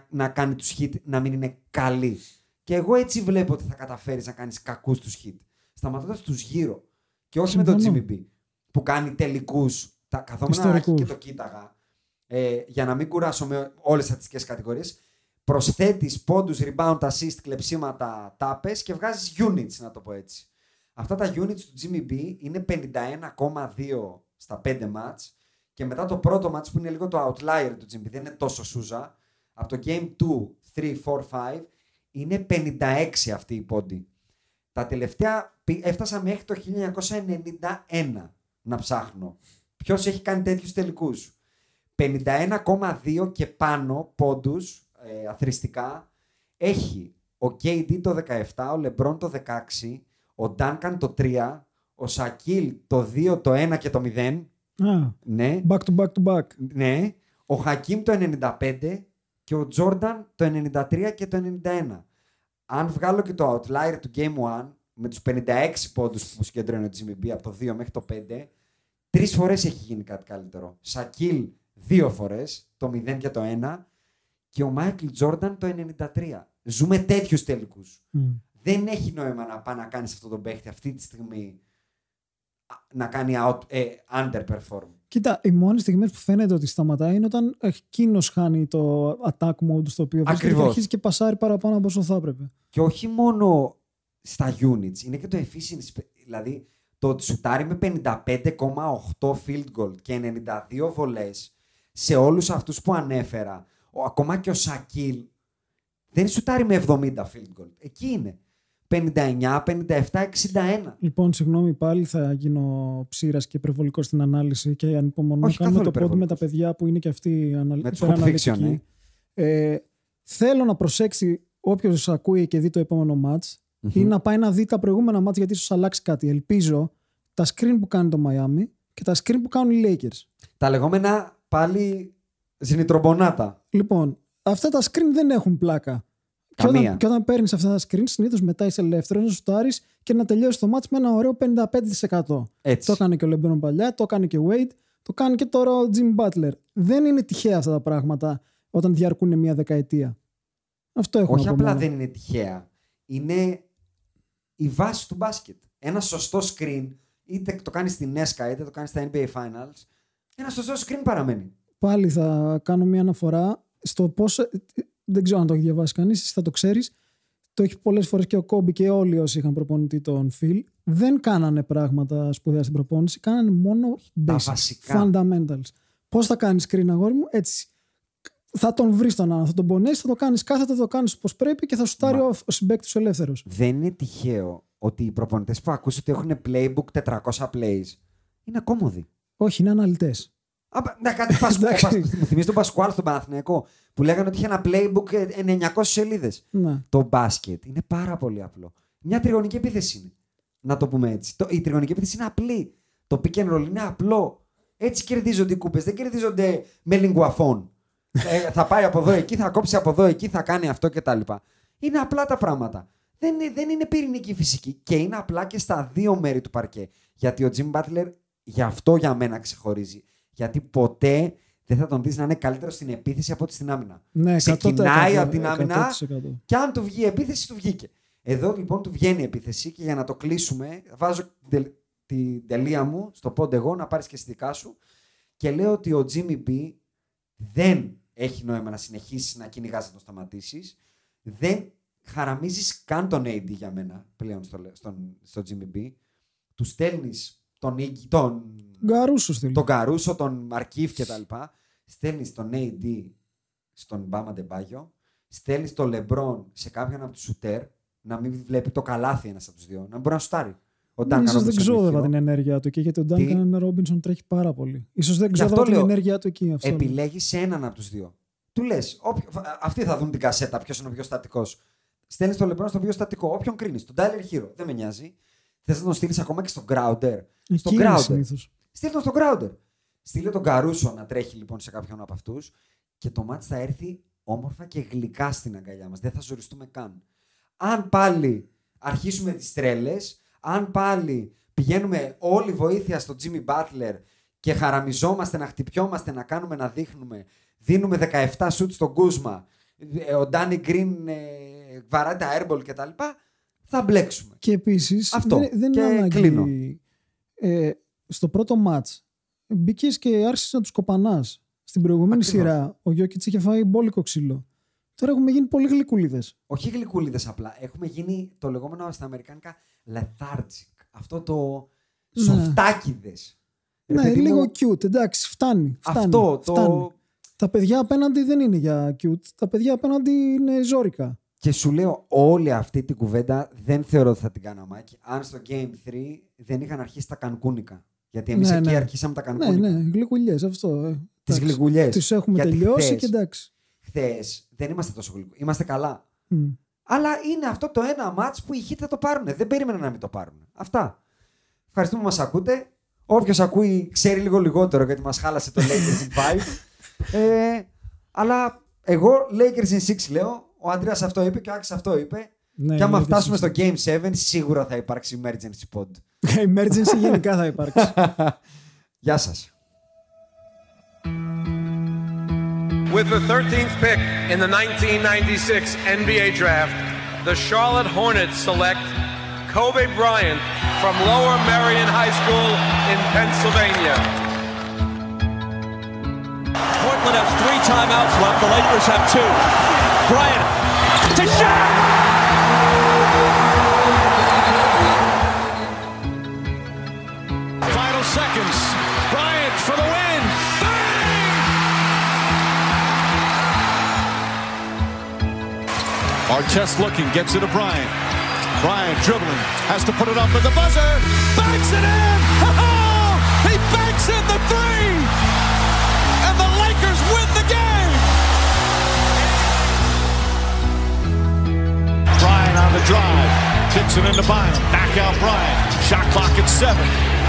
να κάνει τους hit να μην είναι καλοί. Και εγώ έτσι βλέπω ότι θα καταφέρεις να κάνεις κακούς τους hit. Σταματώντας τους γύρω. Και όχι με το Jimmy B που κάνει τελικούς. Καθόμουν και το κοίταγα. Για να μην κουράσω με όλες τις στατιστικές κατηγορίες. Προσθέτεις πόντους, rebound, assist, κλεψίματα, τάπες και βγάζεις units, να το πω έτσι. Αυτά τα units του Jimmy B είναι 51,2 στα 5 μάτς. Και μετά το πρώτο match που είναι λίγο το outlier του Jimmy, δεν είναι τόσο σούζα, από το Game 2, 3, 4, 5, είναι 56 αυτή η πόντι. Τα τελευταία έφτασα μέχρι το 1991 να ψάχνω. Ποιος έχει κάνει τέτοιους τελικούς. 51,2 και πάνω πόντους αθροιστικά έχει ο KD το 17, ο LeBron το 16, ο Duncan το 3, ο Shaquille το 2, το 1 και το 0. Ναι. Back to back. Ναι. Ο Χακίμ το 95 και ο Τζόρνταν το 93 και το 91. Αν βγάλω και το outlier του Game 1 με τους 56 πόντους που συγκεντρώνει ο Jimmy B από το 2 μέχρι το 5, 3 φορές έχει γίνει κάτι καλύτερο. Σακίλ 2 φορές, το 0 και το 1, και ο Μάικλ Τζόρνταν το 93. Ζούμε τέτοιους τελικούς. Δεν έχει νόημα να πάει να κάνεις αυτό τον παίχτη αυτή τη στιγμή να κάνει underperform. Κοίτα, οι μόνες στιγμές που φαίνεται ότι σταματάει είναι όταν εκείνος χάνει το attack mode στο οποίο βρίσκεται και αρχίζει και πασάρει παραπάνω από όσο θα έπρεπε. Και όχι μόνο στα units, είναι και το efficiency. Δηλαδή, το ότι σουτάρει με 55,8 field goal και 92 βολές σε όλους αυτούς που ανέφερα, ακόμα και ο Σακίλ δεν σουτάρει με 70 field goal. Εκεί είναι. 59, 57, 61. Λοιπόν, συγγνώμη, πάλι θα γίνω ψήρας και υπερβολικό στην ανάλυση και ανυπομονώ. Κάνουμε το πόδι με τα παιδιά που είναι και αυτοί υπεραναλυτικοί. Θέλω να προσέξει όποιος ακούει και δει το επόμενο match ή να πάει να δει τα προηγούμενα match, γιατί ίσως αλλάξει κάτι. Ελπίζω τα screen που κάνει το Miami και τα screen που κάνουν οι Lakers. Τα λεγόμενα πάλι ζυνητρομπονάτα. Λοιπόν, αυτά τα screen δεν έχουν πλάκα. Και όταν παίρνεις αυτά τα screen, συνήθως μετά είσαι ελεύθερος να σουτάρεις και να τελειώσεις το match με ένα ωραίο 55%. Έτσι. Το έκανε και ο LeBron παλιά, το έκανε και ο Wade, το κάνει και τώρα ο Jim Butler. Δεν είναι τυχαία αυτά τα πράγματα όταν διαρκούν μια δεκαετία. Αυτό έχω. Όχι απλά δεν είναι τυχαία. Είναι η βάση του μπάσκετ. Ένα σωστό screen, είτε το κάνει στην ESCA είτε το κάνει στα NBA Finals, ένα σωστό screen παραμένει. Πάλι θα κάνω μια αναφορά στο πώς. Δεν ξέρω αν το έχει διαβάσει κανείς, εσύ θα το ξέρεις. Το έχει πολλές φορές και ο Κόμπι και όλοι όσοι είχαν προπονητή τον Phil. Δεν κάνανε πράγματα σπουδαία στην προπόνηση, κάνανε μόνο basics, fundamentals. Πώς θα κάνεις screen, αγόρι μου, έτσι. Θα τον βρεις τον άνθρωπο, θα τον πονέσεις, θα το κάνεις κάθετα, θα το κάνεις όπως πρέπει και θα σουτάρει ο συμπαίκτης σου ελεύθερος. Δεν είναι τυχαίο ότι οι προπονητές που ακούς ότι έχουν playbook 400 plays είναι ακόμοδοι. Όχι, είναι αναλυτές. Μου θυμίζει τον Πασκουάλ στον Παναθηναϊκό που λέγανε ότι είχε ένα playbook 900 σελίδες. Το μπάσκετ είναι πάρα πολύ απλό. Μια τριγωνική επίθεση είναι. Να το πούμε έτσι. Η τριγωνική επίθεση είναι απλή. Το pick and roll είναι απλό. Έτσι κερδίζονται οι κούπες. Δεν κερδίζονται με λιγκουαφών. Θα πάει από εδώ εκεί, θα κόψει από εδώ εκεί, θα κάνει αυτό κτλ. Είναι απλά τα πράγματα. δεν είναι πυρηνική φυσική. Και είναι απλά και στα δύο μέρη του παρκέ. Γιατί ο Jimmy Butler γι' αυτό για μένα ξεχωρίζει. Γιατί ποτέ δεν θα τον δεις να είναι καλύτερο στην επίθεση από ότι στην άμυνα. Ναι, ξεκινάει από την άμυνα 100%. και αν του βγει η επίθεση, του βγήκε. Εδώ λοιπόν του βγαίνει η επίθεση και για να το κλείσουμε, βάζω την τελεία μου στο πόντ εγώ, να πάρεις και στη δικά σου και λέω ότι ο Jimmy B δεν έχει νόημα να συνεχίσεις να κυνηγάς να τον σταματήσεις. Δεν χαραμίζεις καν τον AD για μένα πλέον στο Jimmy B. Του στέλνεις τον Καρούσο, τον Μαρκίφ κτλ. Στέλνεις τον AD στον Μπάμα Ντεμπάγιο. Στέλνεις τον Λεμπρόν σε κάποιον από τους σουτέρ να μην βλέπει το καλάθι ένας από τους δύο. Να μπορεί να σουτάρει. Ίσως δεν ξόδευα την ενέργειά του εκεί, γιατί ο Ντάνκαν Ρόμπινσον τρέχει πάρα πολύ. Ίσως δεν ξόδευα την ενέργειά του εκεί. Επιλέγεις έναν από τους δύο. Του λες, αυτοί θα δουν την κασέτα, ποιος είναι ο πιο στατικός. Στέλνεις τον Λεμπρόν στο πιο στατικό. Όποιον κρίνεις. Τον Τάιλερ Χίρο. Δεν με νοιάζει. Θες να τον στείλεις ακόμα και στον Crowder. Στείλ τον στον Crowder. Στείλε τον Καρούσο να τρέχει λοιπόν σε κάποιον από αυτούς και το μάτς θα έρθει όμορφα και γλυκά στην αγκαλιά μας. Δεν θα ζοριστούμε καν. Αν πάλι αρχίσουμε τις τρέλες, αν πάλι πηγαίνουμε όλη βοήθεια στον Jimmy Butler και χαραμιζόμαστε, να χτυπιόμαστε, να κάνουμε, να δείχνουμε, δίνουμε 17 σουτ στον Κούσμα, ο Danny Green βαράει τα airball κτλ. Θα μπλέξουμε. Και επίσης δεν και είναι κλείνω. Στο πρώτο μάτς μπήκες και άρχισες να τους κοπανάς. Στην προηγούμενη σειρά ο Γιόκιτς είχε φάει μπόλικο ξύλο. Τώρα έχουμε γίνει πολύ γλυκούλιδες. Όχι γλυκούλιδες απλά. Έχουμε γίνει το λεγόμενο στα αμερικάνικα lethargic. Αυτό το σοφτάκιδες. Ναι, λίγο cute. Εντάξει, φτάνει. Τα παιδιά απέναντι δεν είναι για cute. Τα παιδιά απέναντι είναι ζόρικα. Και σου λέω, όλη αυτή την κουβέντα δεν θεωρώ ότι θα την κάναμε. Αν στο Game 3 δεν είχαν αρχίσει τα κανκούνικα. Γιατί εμείς εκεί αρχίσαμε τα κανκούνικα. Ναι, γλυκουλιές, αυτό. Τις γλυκουλιές. Τις έχουμε τελειώσει και εντάξει. Χθες δεν είμαστε τόσο γλυκοί. Είμαστε καλά. Αλλά είναι αυτό το ένα μάτς που οι Heat θα το πάρουν. Δεν περίμενα να μην το πάρουν. Αυτά. Ευχαριστούμε που μας ακούτε. Όποιος ακούει ξέρει λίγο λιγότερο γιατί μας χάλασε το Lakers in 5. Αλλά εγώ Lakers in 6 λέω. Ο Αντρέας αυτό είπε και ο Άκης αυτό είπε. Ναι, και άμα φτάσουμε στο Game 7, σίγουρα θα υπάρξει emergency pod. Emergency γενικά θα υπάρξει. Γεια σας. With the 13th pick in the 1996 NBA Draft, the Charlotte Hornets select Kobe Bryant from Lower Merion High School in Pennsylvania. Portland has 3 timeouts left. The Lakers have 2. Bryant to shot! Final seconds. Bryant for the win. Artest looking, gets it to Bryant. Bryant dribbling, has to put it up at the buzzer. Banks it in! Oh! He banks in the 3! And the Lakers win the game! Bryant on the drive. Kicks it into Bynum. Back out Bryant. Shot clock at 7.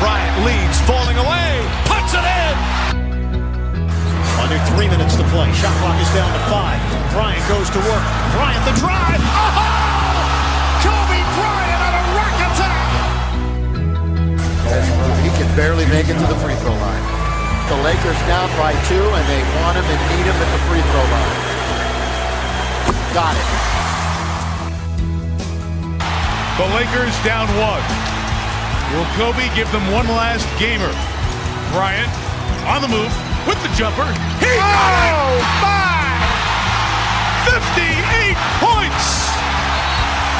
Bryant leads, falling away. Puts it in! Under 3 minutes to play. Shot clock is down to 5. Bryant goes to work. Bryant the drive. Oh! Kobe Bryant on a rack attack! He can barely make it to the free throw line. The Lakers down by 2, and they want him and need him at the free throw line. Got it. The Lakers down 1. Will Kobe give them one last gamer? Bryant on the move with the jumper. He got it! My! 58 points!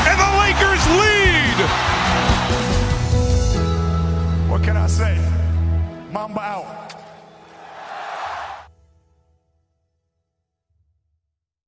And the Lakers lead! What can I say? Mamba out.